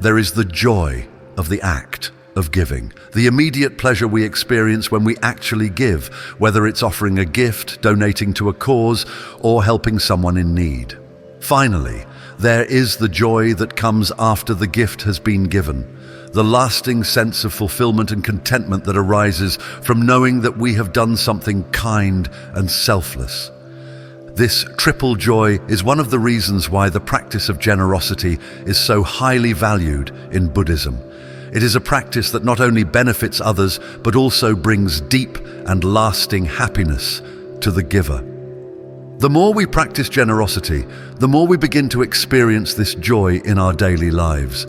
there is the joy of the act of giving, the immediate pleasure we experience when we actually give, whether it's offering a gift, donating to a cause, or helping someone in need. Finally, there is the joy that comes after the gift has been given, the lasting sense of fulfillment and contentment that arises from knowing that we have done something kind and selfless. This triple joy is one of the reasons why the practice of generosity is so highly valued in Buddhism. It is a practice that not only benefits others, but also brings deep and lasting happiness to the giver. The more we practice generosity, the more we begin to experience this joy in our daily lives.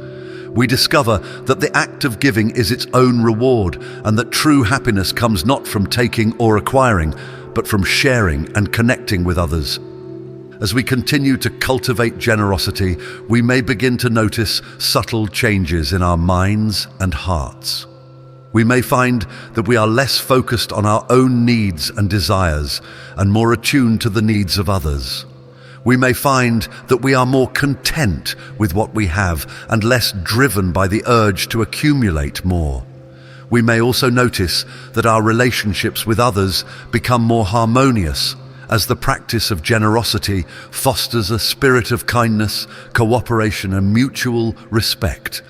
We discover that the act of giving is its own reward, and that true happiness comes not from taking or acquiring, but from sharing and connecting with others. As we continue to cultivate generosity, we may begin to notice subtle changes in our minds and hearts. We may find that we are less focused on our own needs and desires and more attuned to the needs of others. We may find that we are more content with what we have and less driven by the urge to accumulate more. We may also notice that our relationships with others become more harmonious as the practice of generosity fosters a spirit of kindness, cooperation, and mutual respect.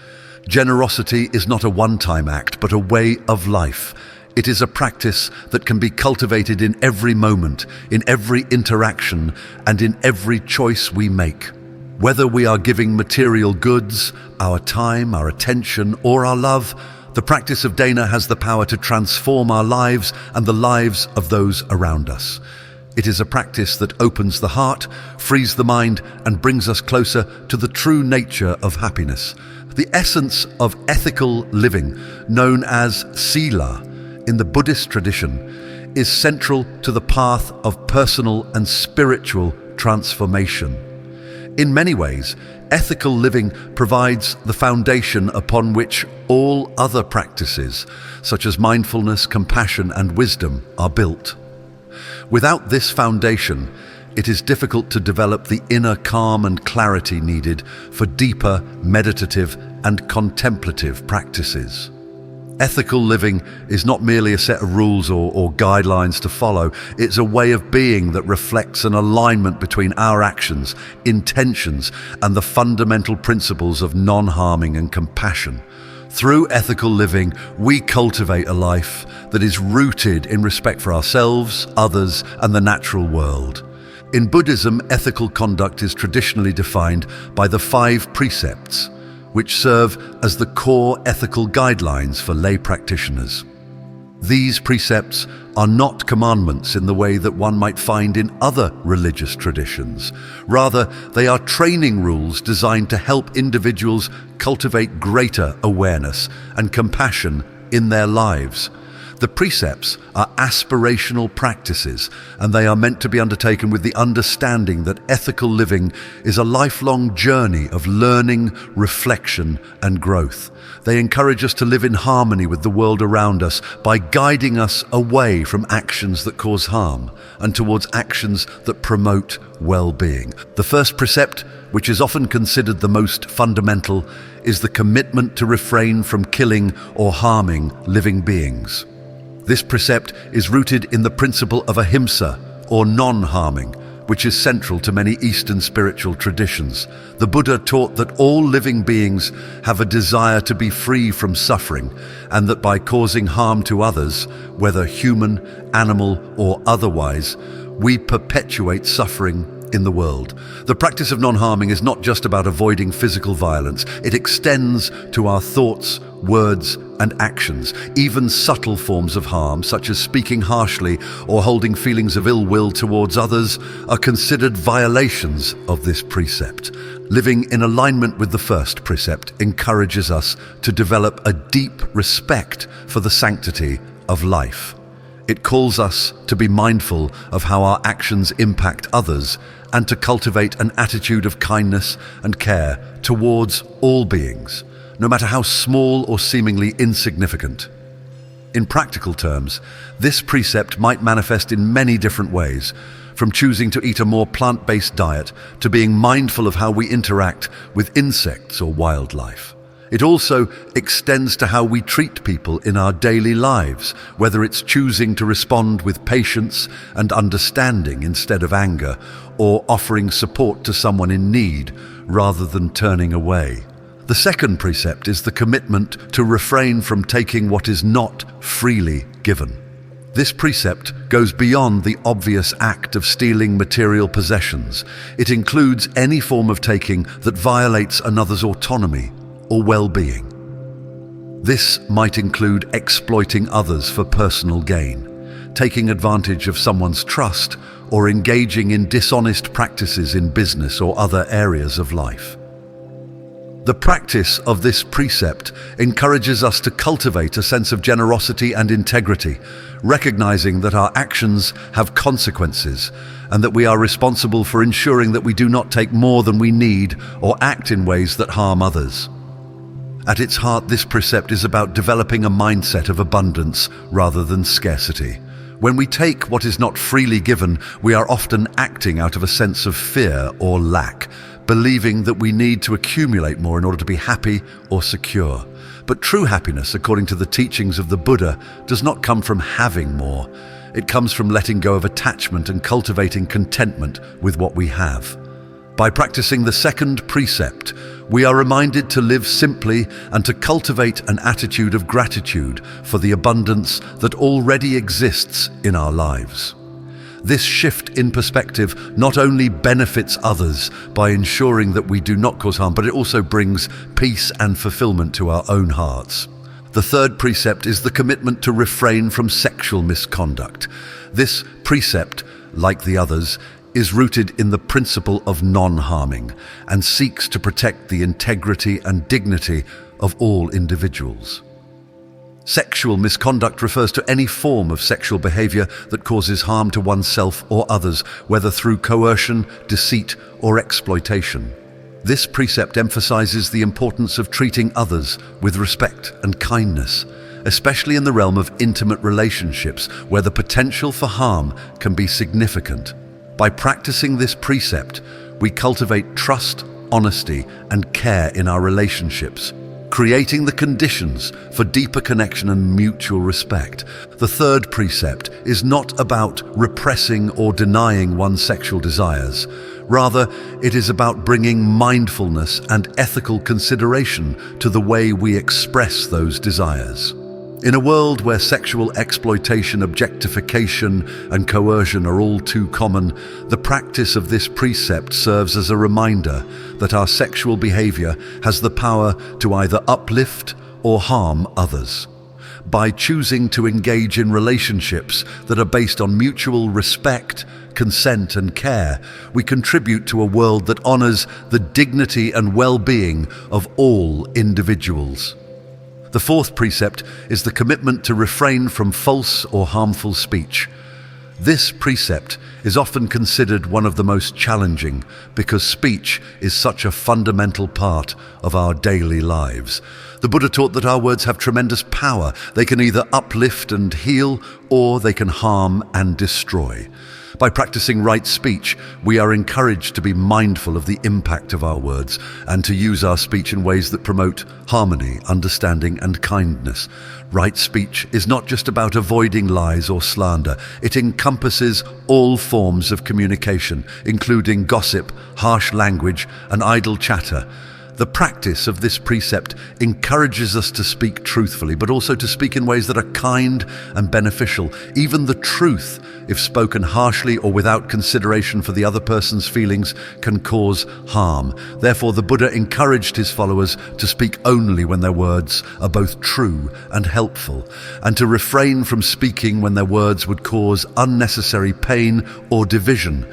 Generosity is not a one-time act, but a way of life. It is a practice that can be cultivated in every moment, in every interaction, and in every choice we make. Whether we are giving material goods, our time, our attention, or our love, the practice of dana has the power to transform our lives and the lives of those around us. It is a practice that opens the heart, frees the mind, and brings us closer to the true nature of happiness. The essence of ethical living, known as sila in the Buddhist tradition, is central to the path of personal and spiritual transformation. In many ways, ethical living provides the foundation upon which all other practices, such as mindfulness, compassion, and wisdom, are built. Without this foundation, it is difficult to develop the inner calm and clarity needed for deeper meditative and contemplative practices. Ethical living is not merely a set of rules or guidelines to follow. It's a way of being that reflects an alignment between our actions, intentions, and the fundamental principles of non-harming and compassion. Through ethical living, we cultivate a life that is rooted in respect for ourselves, others, and the natural world. In Buddhism, ethical conduct is traditionally defined by the 5 precepts, which serve as the core ethical guidelines for lay practitioners. These precepts are not commandments in the way that one might find in other religious traditions. Rather, they are training rules designed to help individuals cultivate greater awareness and compassion in their lives. The precepts are aspirational practices, and they are meant to be undertaken with the understanding that ethical living is a lifelong journey of learning, reflection, and growth. They encourage us to live in harmony with the world around us by guiding us away from actions that cause harm and towards actions that promote well-being. The first precept, which is often considered the most fundamental, is the commitment to refrain from killing or harming living beings. This precept is rooted in the principle of ahimsa, or non-harming, which is central to many Eastern spiritual traditions. The Buddha taught that all living beings have a desire to be free from suffering, and that by causing harm to others, whether human, animal, or otherwise, we perpetuate suffering in the world. The practice of non-harming is not just about avoiding physical violence. It extends to our thoughts, words, and actions. Even subtle forms of harm, such as speaking harshly or holding feelings of ill will towards others, are considered violations of this precept. Living in alignment with the first precept encourages us to develop a deep respect for the sanctity of life. It calls us to be mindful of how our actions impact others and to cultivate an attitude of kindness and care towards all beings, no matter how small or seemingly insignificant. In practical terms, this precept might manifest in many different ways, from choosing to eat a more plant-based diet to being mindful of how we interact with insects or wildlife. It also extends to how we treat people in our daily lives, whether it's choosing to respond with patience and understanding instead of anger, or offering support to someone in need rather than turning away. The second precept is the commitment to refrain from taking what is not freely given. This precept goes beyond the obvious act of stealing material possessions. It includes any form of taking that violates another's autonomy or well-being. This might include exploiting others for personal gain, taking advantage of someone's trust, or engaging in dishonest practices in business or other areas of life. The practice of this precept encourages us to cultivate a sense of generosity and integrity, recognizing that our actions have consequences and that we are responsible for ensuring that we do not take more than we need or act in ways that harm others. At its heart, this precept is about developing a mindset of abundance rather than scarcity. When we take what is not freely given, we are often acting out of a sense of fear or lack, believing that we need to accumulate more in order to be happy or secure. But true happiness, according to the teachings of the Buddha, does not come from having more. It comes from letting go of attachment and cultivating contentment with what we have. By practicing the second precept, we are reminded to live simply and to cultivate an attitude of gratitude for the abundance that already exists in our lives. This shift in perspective not only benefits others by ensuring that we do not cause harm, but it also brings peace and fulfillment to our own hearts. The third precept is the commitment to refrain from sexual misconduct. This precept, like the others, is rooted in the principle of non-harming and seeks to protect the integrity and dignity of all individuals. Sexual misconduct refers to any form of sexual behavior that causes harm to oneself or others, whether through coercion, deceit, or exploitation. This precept emphasizes the importance of treating others with respect and kindness, especially in the realm of intimate relationships where the potential for harm can be significant. By practicing this precept, we cultivate trust, honesty, and care in our relationships, creating the conditions for deeper connection and mutual respect. The third precept is not about repressing or denying one's sexual desires. Rather, it is about bringing mindfulness and ethical consideration to the way we express those desires. In a world where sexual exploitation, objectification, and coercion are all too common, the practice of this precept serves as a reminder that our sexual behavior has the power to either uplift or harm others. By choosing to engage in relationships that are based on mutual respect, consent, and care, we contribute to a world that honors the dignity and well-being of all individuals. The fourth precept is the commitment to refrain from false or harmful speech. This precept is often considered one of the most challenging because speech is such a fundamental part of our daily lives. The Buddha taught that our words have tremendous power. They can either uplift and heal, or they can harm and destroy. By practicing right speech, we are encouraged to be mindful of the impact of our words and to use our speech in ways that promote harmony, understanding, and kindness. Right speech is not just about avoiding lies or slander. It encompasses all forms of communication, including gossip, harsh language, and idle chatter. The practice of this precept encourages us to speak truthfully, but also to speak in ways that are kind and beneficial. Even the truth, if spoken harshly or without consideration for the other person's feelings, can cause harm. Therefore, the Buddha encouraged his followers to speak only when their words are both true and helpful, and to refrain from speaking when their words would cause unnecessary pain or division.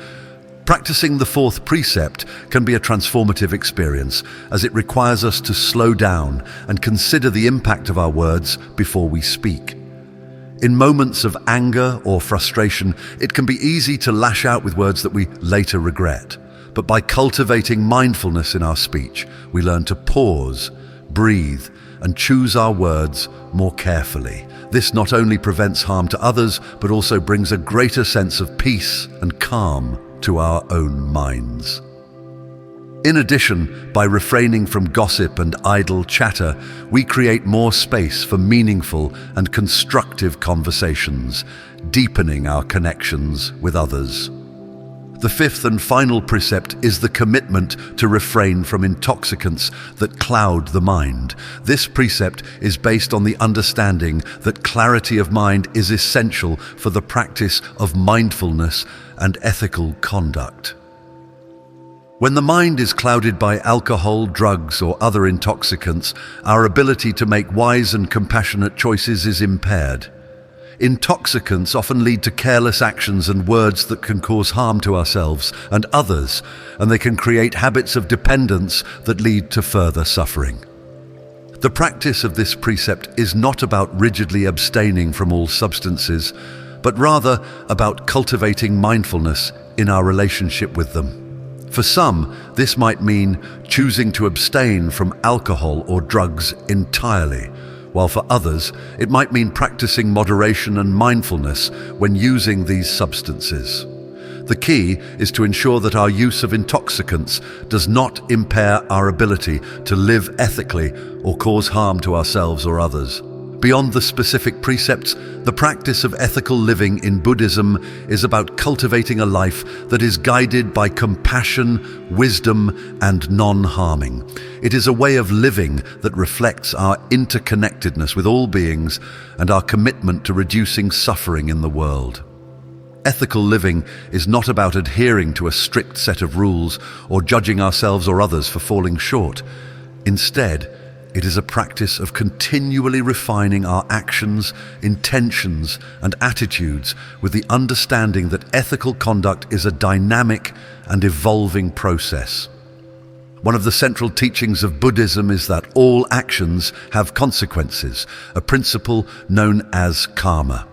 Practicing the fourth precept can be a transformative experience, as it requires us to slow down and consider the impact of our words before we speak. In moments of anger or frustration, it can be easy to lash out with words that we later regret. But by cultivating mindfulness in our speech, we learn to pause, breathe, and choose our words more carefully. This not only prevents harm to others, but also brings a greater sense of peace and calm to our own minds. In addition, by refraining from gossip and idle chatter, we create more space for meaningful and constructive conversations, deepening our connections with others. The fifth and final precept is the commitment to refrain from intoxicants that cloud the mind. This precept is based on the understanding that clarity of mind is essential for the practice of mindfulness and ethical conduct. When the mind is clouded by alcohol, drugs, or other intoxicants, our ability to make wise and compassionate choices is impaired. Intoxicants often lead to careless actions and words that can cause harm to ourselves and others, and they can create habits of dependence that lead to further suffering. The practice of this precept is not about rigidly abstaining from all substances, but rather about cultivating mindfulness in our relationship with them. For some, this might mean choosing to abstain from alcohol or drugs entirely, while for others, it might mean practicing moderation and mindfulness when using these substances. The key is to ensure that our use of intoxicants does not impair our ability to live ethically or cause harm to ourselves or others. Beyond the specific precepts, the practice of ethical living in Buddhism is about cultivating a life that is guided by compassion, wisdom, and non-harming. It is a way of living that reflects our interconnectedness with all beings and our commitment to reducing suffering in the world. Ethical living is not about adhering to a strict set of rules or judging ourselves or others for falling short. Instead, it is a practice of continually refining our actions, intentions, and attitudes with the understanding that ethical conduct is a dynamic and evolving process. One of the central teachings of Buddhism is that all actions have consequences, a principle known as karma.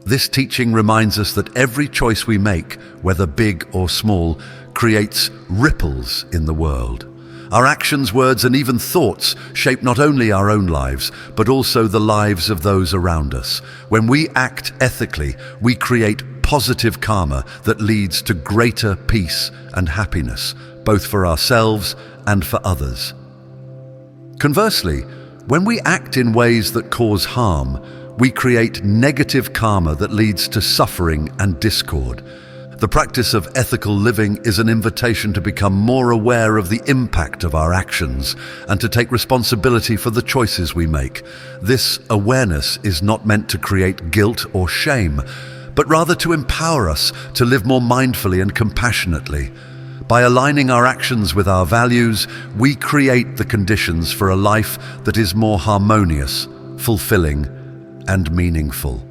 This teaching reminds us that every choice we make, whether big or small, creates ripples in the world. Our actions, words, and even thoughts shape not only our own lives, but also the lives of those around us. When we act ethically, we create positive karma that leads to greater peace and happiness, both for ourselves and for others. Conversely, when we act in ways that cause harm, we create negative karma that leads to suffering and discord. The practice of ethical living is an invitation to become more aware of the impact of our actions and to take responsibility for the choices we make. This awareness is not meant to create guilt or shame, but rather to empower us to live more mindfully and compassionately. By aligning our actions with our values, we create the conditions for a life that is more harmonious, fulfilling, and meaningful.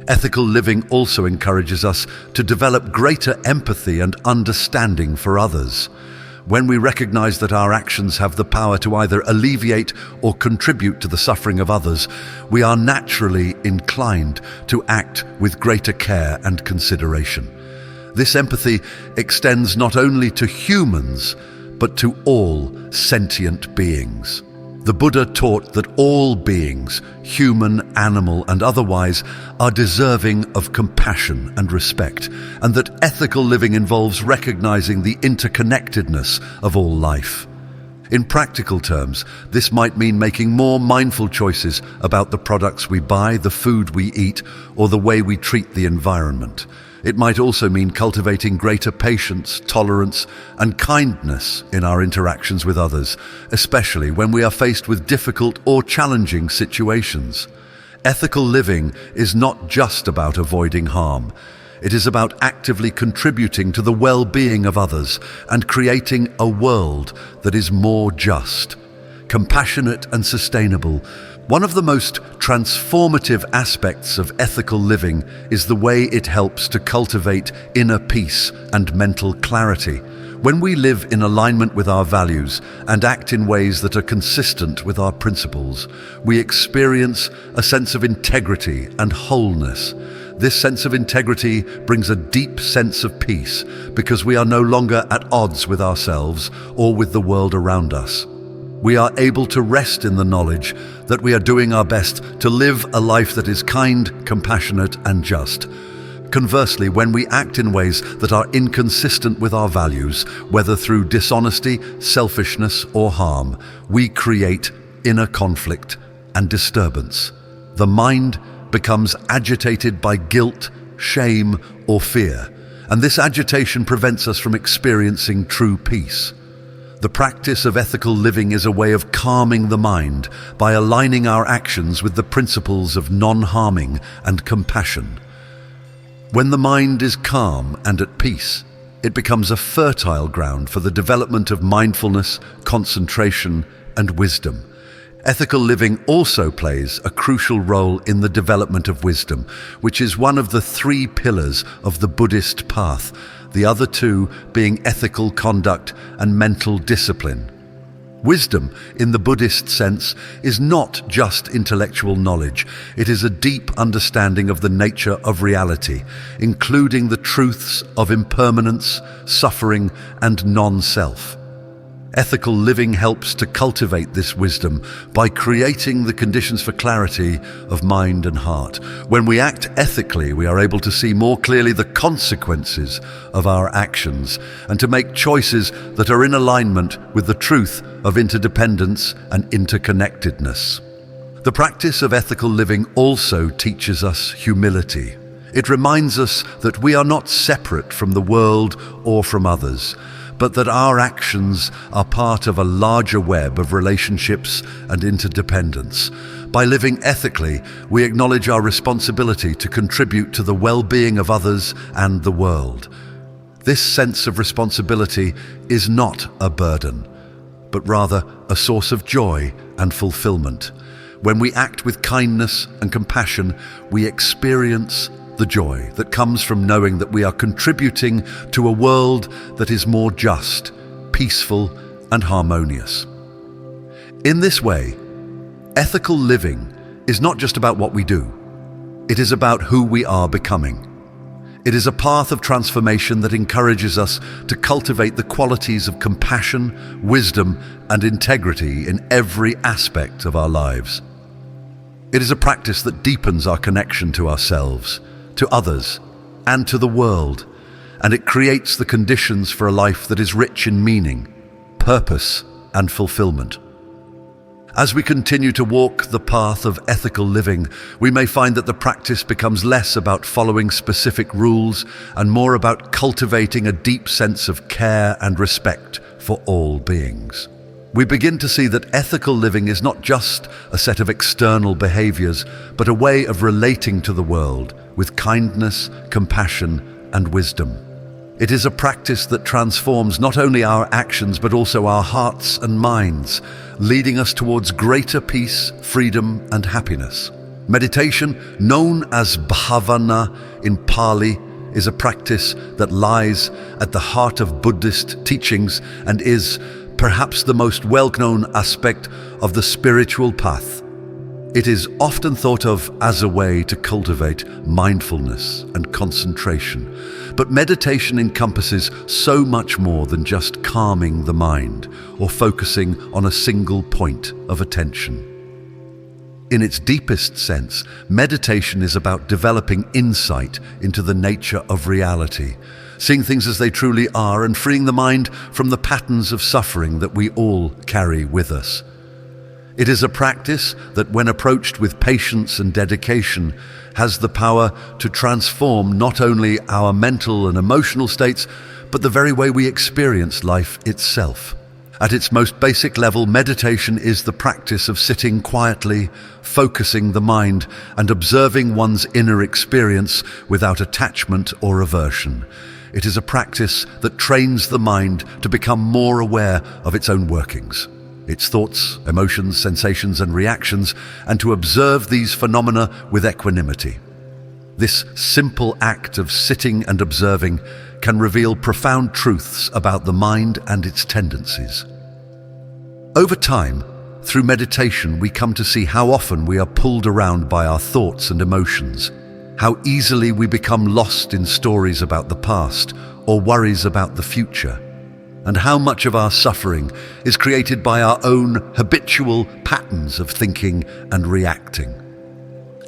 Ethical living also encourages us to develop greater empathy and understanding for others. When we recognize that our actions have the power to either alleviate or contribute to the suffering of others, we are naturally inclined to act with greater care and consideration. This empathy extends not only to humans, but to all sentient beings. The Buddha taught that all beings, human, animal, and otherwise, are deserving of compassion and respect, and that ethical living involves recognizing the interconnectedness of all life. In practical terms, this might mean making more mindful choices about the products we buy, the food we eat, or the way we treat the environment. It might also mean cultivating greater patience, tolerance, and kindness in our interactions with others, especially when we are faced with difficult or challenging situations. Ethical living is not just about avoiding harm. It is about actively contributing to the well-being of others and creating a world that is more just, compassionate, and sustainable. One of the most transformative aspects of ethical living is the way it helps to cultivate inner peace and mental clarity. When we live in alignment with our values and act in ways that are consistent with our principles, we experience a sense of integrity and wholeness. This sense of integrity brings a deep sense of peace because we are no longer at odds with ourselves or with the world around us. We are able to rest in the knowledge that we are doing our best to live a life that is kind, compassionate, and just. Conversely, when we act in ways that are inconsistent with our values, whether through dishonesty, selfishness, or harm, we create inner conflict and disturbance. The mind becomes agitated by guilt, shame, or fear, and this agitation prevents us from experiencing true peace. The practice of ethical living is a way of calming the mind by aligning our actions with the principles of non-harming and compassion. When the mind is calm and at peace, it becomes a fertile ground for the development of mindfulness, concentration, and wisdom. Ethical living also plays a crucial role in the development of wisdom, which is one of the 3 pillars of the Buddhist path, the other 2 being ethical conduct and mental discipline. Wisdom, in the Buddhist sense, is not just intellectual knowledge. It is a deep understanding of the nature of reality, including the truths of impermanence, suffering, and non-self. Ethical living helps to cultivate this wisdom by creating the conditions for clarity of mind and heart. When we act ethically, we are able to see more clearly the consequences of our actions and to make choices that are in alignment with the truth of interdependence and interconnectedness. The practice of ethical living also teaches us humility. It reminds us that we are not separate from the world or from others, but that our actions are part of a larger web of relationships and interdependence. By living ethically, we acknowledge our responsibility to contribute to the well-being of others and the world. This sense of responsibility is not a burden, but rather a source of joy and fulfillment. When we act with kindness and compassion, we experience the joy that comes from knowing that we are contributing to a world that is more just, peaceful, and harmonious. In this way, ethical living is not just about what we do. It is about who we are becoming. It is a path of transformation that encourages us to cultivate the qualities of compassion, wisdom, and integrity in every aspect of our lives. It is a practice that deepens our connection to ourselves, to others, and to the world, and it creates the conditions for a life that is rich in meaning, purpose, and fulfillment. As we continue to walk the path of ethical living, we may find that the practice becomes less about following specific rules and more about cultivating a deep sense of care and respect for all beings. We begin to see that ethical living is not just a set of external behaviors, but a way of relating to the world with kindness, compassion, and wisdom. It is a practice that transforms not only our actions but also our hearts and minds, leading us towards greater peace, freedom, and happiness. Meditation, known as bhavana in Pali, is a practice that lies at the heart of Buddhist teachings and is perhaps the most well-known aspect of the spiritual path. It is often thought of as a way to cultivate mindfulness and concentration. But meditation encompasses so much more than just calming the mind or focusing on a single point of attention. In its deepest sense, meditation is about developing insight into the nature of reality, seeing things as they truly are and freeing the mind from the patterns of suffering that we all carry with us. It is a practice that, when approached with patience and dedication, has the power to transform not only our mental and emotional states, but the very way we experience life itself. At its most basic level, meditation is the practice of sitting quietly, focusing the mind, and observing one's inner experience without attachment or aversion. It is a practice that trains the mind to become more aware of its own workings, its thoughts, emotions, sensations, and reactions, and to observe these phenomena with equanimity. This simple act of sitting and observing can reveal profound truths about the mind and its tendencies. Over time, through meditation, we come to see how often we are pulled around by our thoughts and emotions, how easily we become lost in stories about the past or worries about the future, and how much of our suffering is created by our own habitual patterns of thinking and reacting.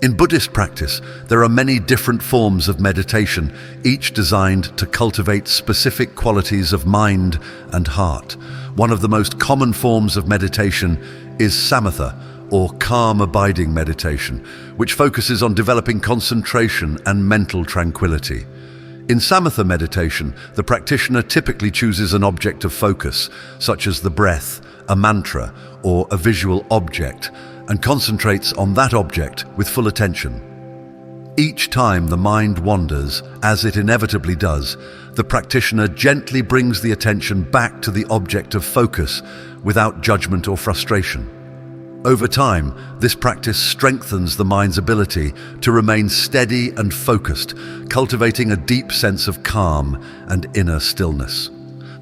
In Buddhist practice, there are many different forms of meditation, each designed to cultivate specific qualities of mind and heart. One of the most common forms of meditation is samatha, or calm abiding meditation, which focuses on developing concentration and mental tranquility. In samatha meditation, the practitioner typically chooses an object of focus, such as the breath, a mantra, or a visual object, and concentrates on that object with full attention. Each time the mind wanders, as it inevitably does, the practitioner gently brings the attention back to the object of focus without judgment or frustration. Over time, this practice strengthens the mind's ability to remain steady and focused, cultivating a deep sense of calm and inner stillness.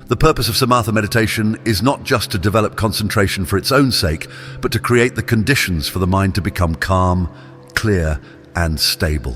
The purpose of samatha meditation is not just to develop concentration for its own sake, but to create the conditions for the mind to become calm, clear, and stable.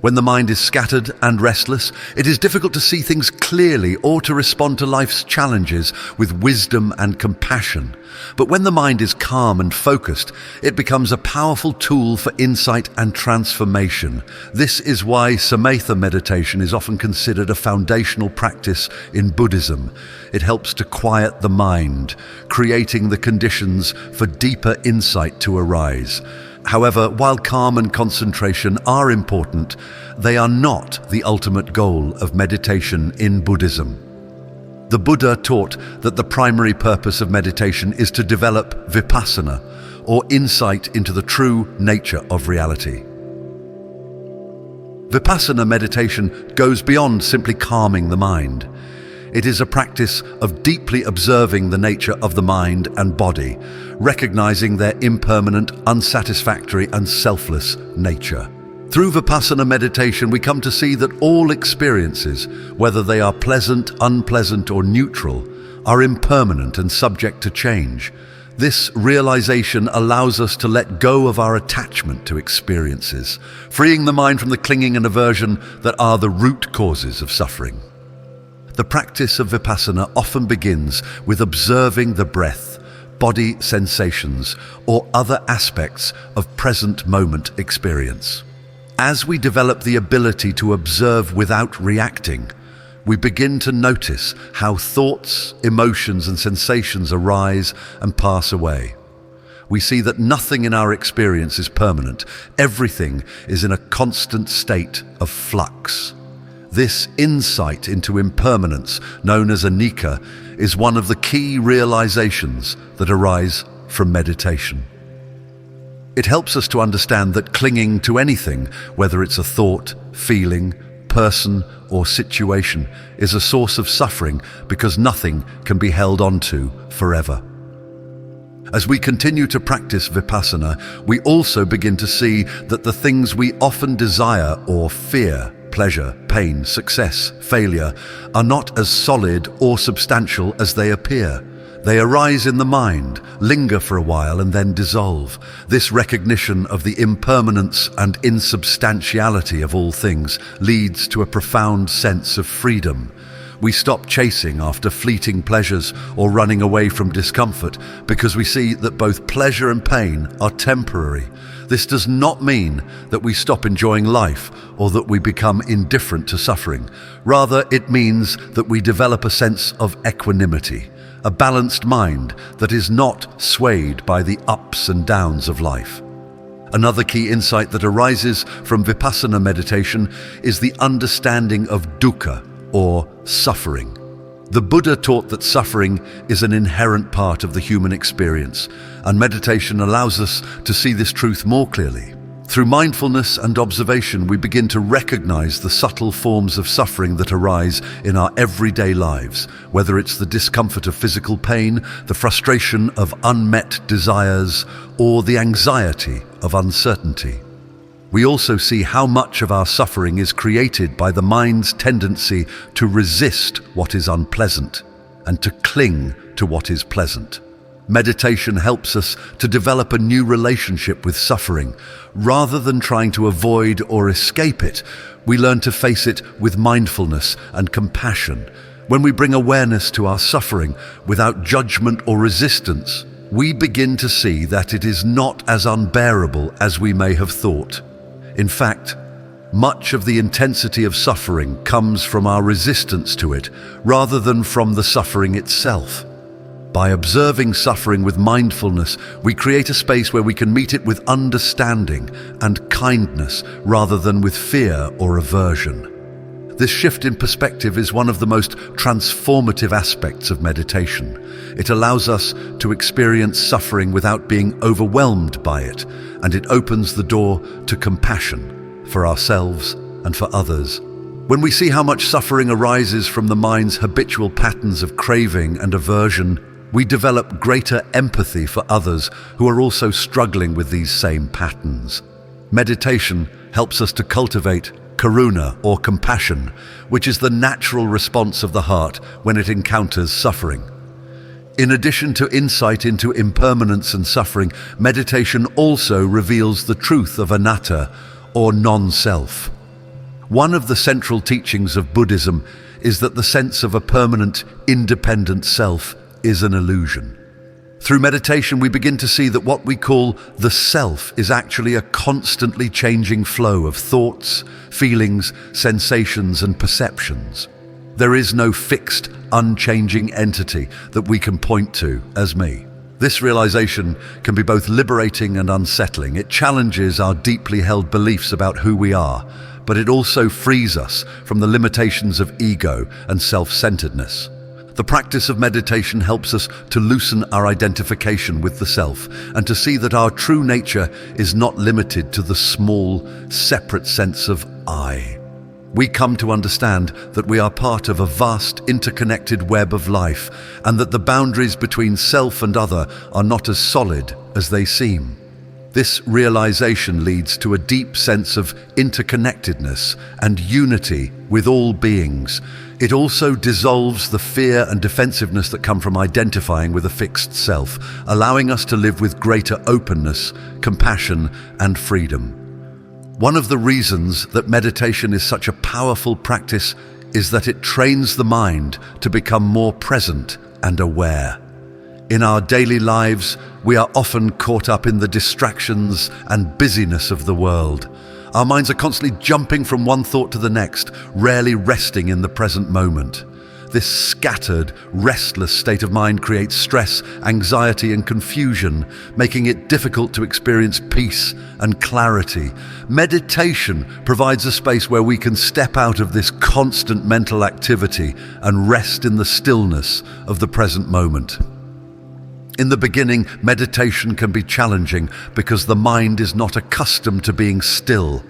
When the mind is scattered and restless, it is difficult to see things clearly or to respond to life's challenges with wisdom and compassion. But when the mind is calm and focused, it becomes a powerful tool for insight and transformation. This is why samatha meditation is often considered a foundational practice in Buddhism. It helps to quiet the mind, creating the conditions for deeper insight to arise. However, while calm and concentration are important, they are not the ultimate goal of meditation in Buddhism. The Buddha taught that the primary purpose of meditation is to develop vipassana, or insight into the true nature of reality. Vipassana meditation goes beyond simply calming the mind. It is a practice of deeply observing the nature of the mind and body, recognizing their impermanent, unsatisfactory, and selfless nature. Through Vipassana meditation, we come to see that all experiences, whether they are pleasant, unpleasant, or neutral, are impermanent and subject to change. This realization allows us to let go of our attachment to experiences, freeing the mind from the clinging and aversion that are the root causes of suffering. The practice of Vipassana often begins with observing the breath, body sensations, or other aspects of present moment experience. As we develop the ability to observe without reacting, we begin to notice how thoughts, emotions, and sensations arise and pass away. We see that nothing in our experience is permanent. Everything is in a constant state of flux. This insight into impermanence, known as anicca, is one of the key realizations that arise from meditation. It helps us to understand that clinging to anything, whether it's a thought, feeling, person, or situation, is a source of suffering because nothing can be held onto forever. As we continue to practice vipassana, we also begin to see that the things we often desire or fear, pleasure, pain, success, failure, are not as solid or substantial as they appear. They arise in the mind, linger for a while, and then dissolve. This recognition of the impermanence and insubstantiality of all things leads to a profound sense of freedom. We stop chasing after fleeting pleasures or running away from discomfort because we see that both pleasure and pain are temporary. This does not mean that we stop enjoying life or that we become indifferent to suffering. Rather, it means that we develop a sense of equanimity, a balanced mind that is not swayed by the ups and downs of life. Another key insight that arises from vipassana meditation is the understanding of dukkha, or suffering. The Buddha taught that suffering is an inherent part of the human experience, and meditation allows us to see this truth more clearly. Through mindfulness and observation, we begin to recognize the subtle forms of suffering that arise in our everyday lives, whether it's the discomfort of physical pain, the frustration of unmet desires, or the anxiety of uncertainty. We also see how much of our suffering is created by the mind's tendency to resist what is unpleasant and to cling to what is pleasant. Meditation helps us to develop a new relationship with suffering. Rather than trying to avoid or escape it, we learn to face it with mindfulness and compassion. When we bring awareness to our suffering without judgment or resistance, we begin to see that it is not as unbearable as we may have thought. In fact, much of the intensity of suffering comes from our resistance to it, rather than from the suffering itself. By observing suffering with mindfulness, we create a space where we can meet it with understanding and kindness, rather than with fear or aversion. This shift in perspective is one of the most transformative aspects of meditation. It allows us to experience suffering without being overwhelmed by it, and it opens the door to compassion for ourselves and for others. When we see how much suffering arises from the mind's habitual patterns of craving and aversion, we develop greater empathy for others who are also struggling with these same patterns. Meditation helps us to cultivate karuna, or compassion, which is the natural response of the heart when it encounters suffering. In addition to insight into impermanence and suffering, meditation also reveals the truth of anatta, or non-self. One of the central teachings of Buddhism is that the sense of a permanent, independent self is an illusion. Through meditation, we begin to see that what we call the self is actually a constantly changing flow of thoughts, feelings, sensations, and perceptions. There is no fixed, unchanging entity that we can point to as me. This realization can be both liberating and unsettling. It challenges our deeply held beliefs about who we are, but it also frees us from the limitations of ego and self-centeredness. The practice of meditation helps us to loosen our identification with the self and to see that our true nature is not limited to the small, separate sense of I. We come to understand that we are part of a vast, interconnected web of life, and that the boundaries between self and other are not as solid as they seem. This realization leads to a deep sense of interconnectedness and unity with all beings. It also dissolves the fear and defensiveness that come from identifying with a fixed self, allowing us to live with greater openness, compassion, and freedom. One of the reasons that meditation is such a powerful practice is that it trains the mind to become more present and aware. In our daily lives, we are often caught up in the distractions and busyness of the world. Our minds are constantly jumping from one thought to the next, rarely resting in the present moment. this scattered, restless state of mind creates stress, anxiety, and confusion, making it difficult to experience peace and clarity. Meditation provides a space where we can step out of this constant mental activity and rest in the stillness of the present moment. In the beginning, meditation can be challenging because the mind is not accustomed to being still.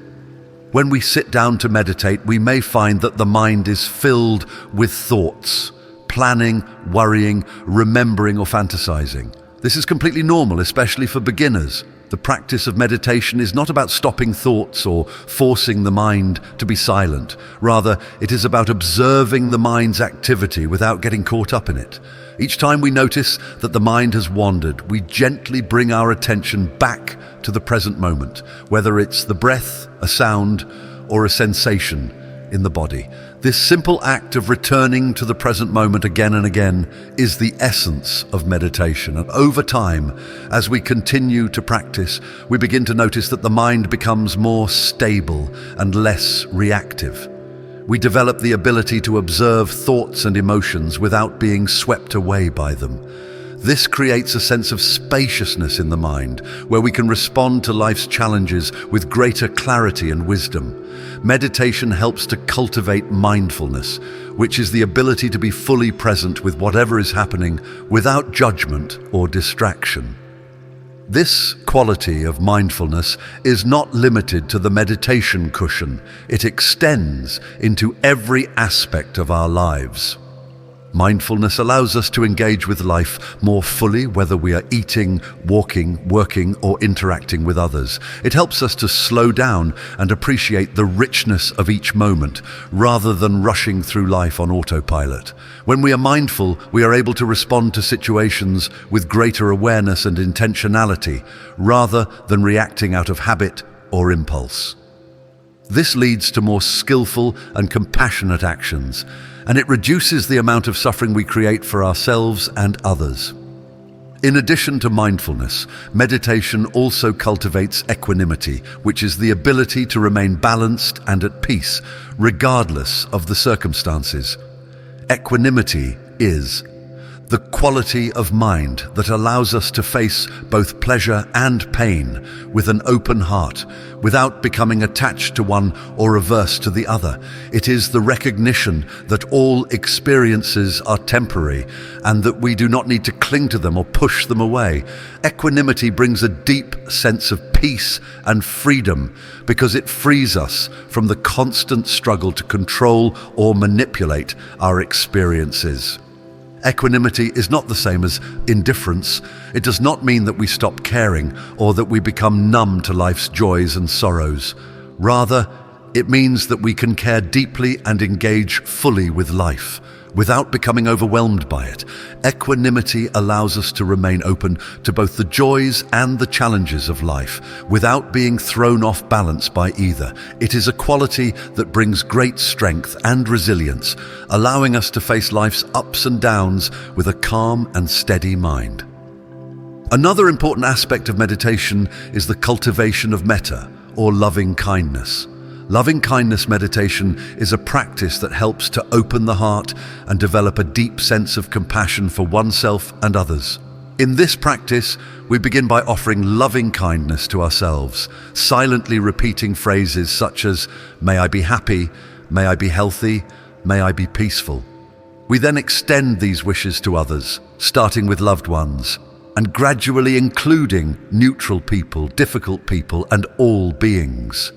When we sit down to meditate, we may find that the mind is filled with thoughts, planning, worrying, remembering, or fantasizing. This is completely normal, especially for beginners. The practice of meditation is not about stopping thoughts or forcing the mind to be silent. Rather, it is about observing the mind's activity without getting caught up in it. Each time we notice that the mind has wandered, we gently bring our attention back to the present moment, whether it's the breath, a sound, or a sensation in the body. This simple act of returning to the present moment again and again is the essence of meditation. And over time, as we continue to practice, we begin to notice that the mind becomes more stable and less reactive. We develop the ability to observe thoughts and emotions without being swept away by them. This creates a sense of spaciousness in the mind, where we can respond to life's challenges with greater clarity and wisdom. Meditation helps to cultivate mindfulness, which is the ability to be fully present with whatever is happening without judgment or distraction. This quality of mindfulness is not limited to the meditation cushion. It extends into every aspect of our lives. Mindfulness allows us to engage with life more fully, whether we are eating, walking, working, or interacting with others. It helps us to slow down and appreciate the richness of each moment, rather than rushing through life on autopilot. When we are mindful, we are able to respond to situations with greater awareness and intentionality, rather than reacting out of habit or impulse. This leads to more skillful and compassionate actions, and it reduces the amount of suffering we create for ourselves and others. In addition to mindfulness, meditation also cultivates equanimity, which is the ability to remain balanced and at peace, regardless of the circumstances. Equanimity is the quality of mind that allows us to face both pleasure and pain with an open heart, without becoming attached to one or averse to the other. It is the recognition that all experiences are temporary and that we do not need to cling to them or push them away. Equanimity brings a deep sense of peace and freedom because it frees us from the constant struggle to control or manipulate our experiences. Equanimity is not the same as indifference. It does not mean that we stop caring or that we become numb to life's joys and sorrows. Rather, it means that we can care deeply and engage fully with life, without becoming overwhelmed by it. Equanimity allows us to remain open to both the joys and the challenges of life, without being thrown off balance by either. It is a quality that brings great strength and resilience, allowing us to face life's ups and downs with a calm and steady mind. Another important aspect of meditation is the cultivation of metta, or loving kindness. Loving kindness meditation is a practice that helps to open the heart and develop a deep sense of compassion for oneself and others. In this practice, we begin by offering loving kindness to ourselves, silently repeating phrases such as, "May I be happy, may I be healthy, may I be peaceful." We then extend these wishes to others, starting with loved ones, and gradually including neutral people, difficult people, and all beings.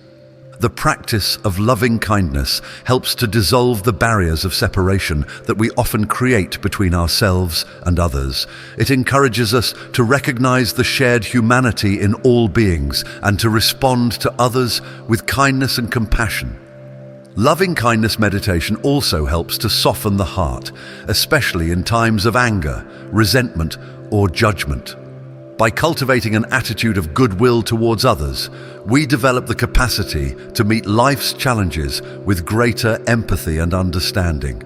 The practice of loving kindness helps to dissolve the barriers of separation that we often create between ourselves and others. It encourages us to recognize the shared humanity in all beings and to respond to others with kindness and compassion. Loving kindness meditation also helps to soften the heart, especially in times of anger, resentment, or judgment. By cultivating an attitude of goodwill towards others, we develop the capacity to meet life's challenges with greater empathy and understanding.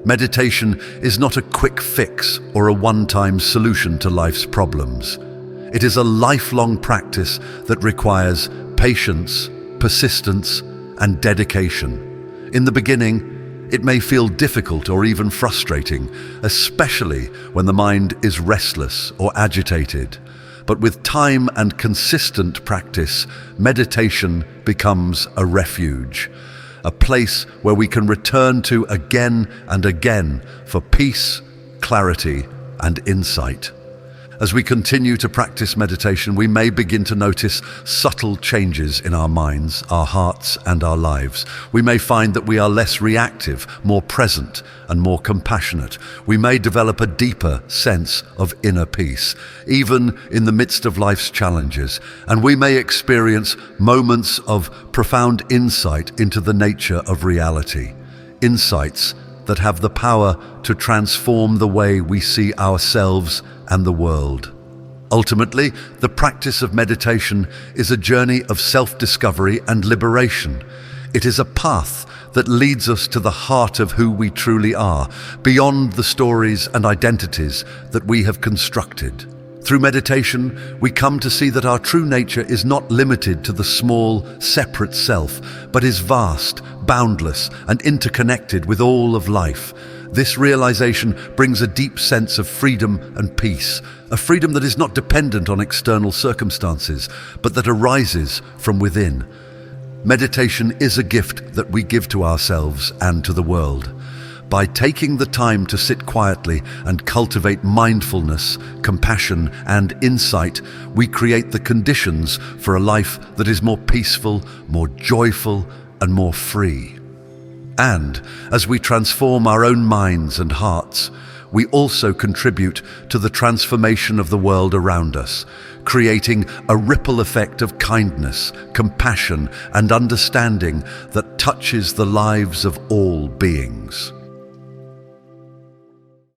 Meditation is not a quick fix or a one-time solution to life's problems. It is a lifelong practice that requires patience, persistence, and dedication. In the beginning, It may feel difficult or even frustrating, especially when the mind is restless or agitated. But with time and consistent practice, meditation becomes a refuge, a place where we can return to again and again for peace, clarity, and insight. As we continue to practice meditation, we may begin to notice subtle changes in our minds, our hearts, and our lives. We may find that we are less reactive, more present, and more compassionate. We may develop a deeper sense of inner peace, even in the midst of life's challenges. And we may experience moments of profound insight into the nature of reality. Insights that have the power to transform the way we see ourselves and the world. Ultimately, the practice of meditation is a journey of self-discovery and liberation. It is a path that leads us to the heart of who we truly are, beyond the stories and identities that we have constructed. Through meditation, we come to see that our true nature is not limited to the small, separate self, but is vast, boundless, and interconnected with all of life. This realization brings a deep sense of freedom and peace, a freedom that is not dependent on external circumstances, but that arises from within. Meditation is a gift that we give to ourselves and to the world. By taking the time to sit quietly and cultivate mindfulness, compassion, and insight, we create the conditions for a life that is more peaceful, more joyful, and more free. And as we transform our own minds and hearts, we also contribute to the transformation of the world around us, creating a ripple effect of kindness, compassion, and understanding that touches the lives of all beings.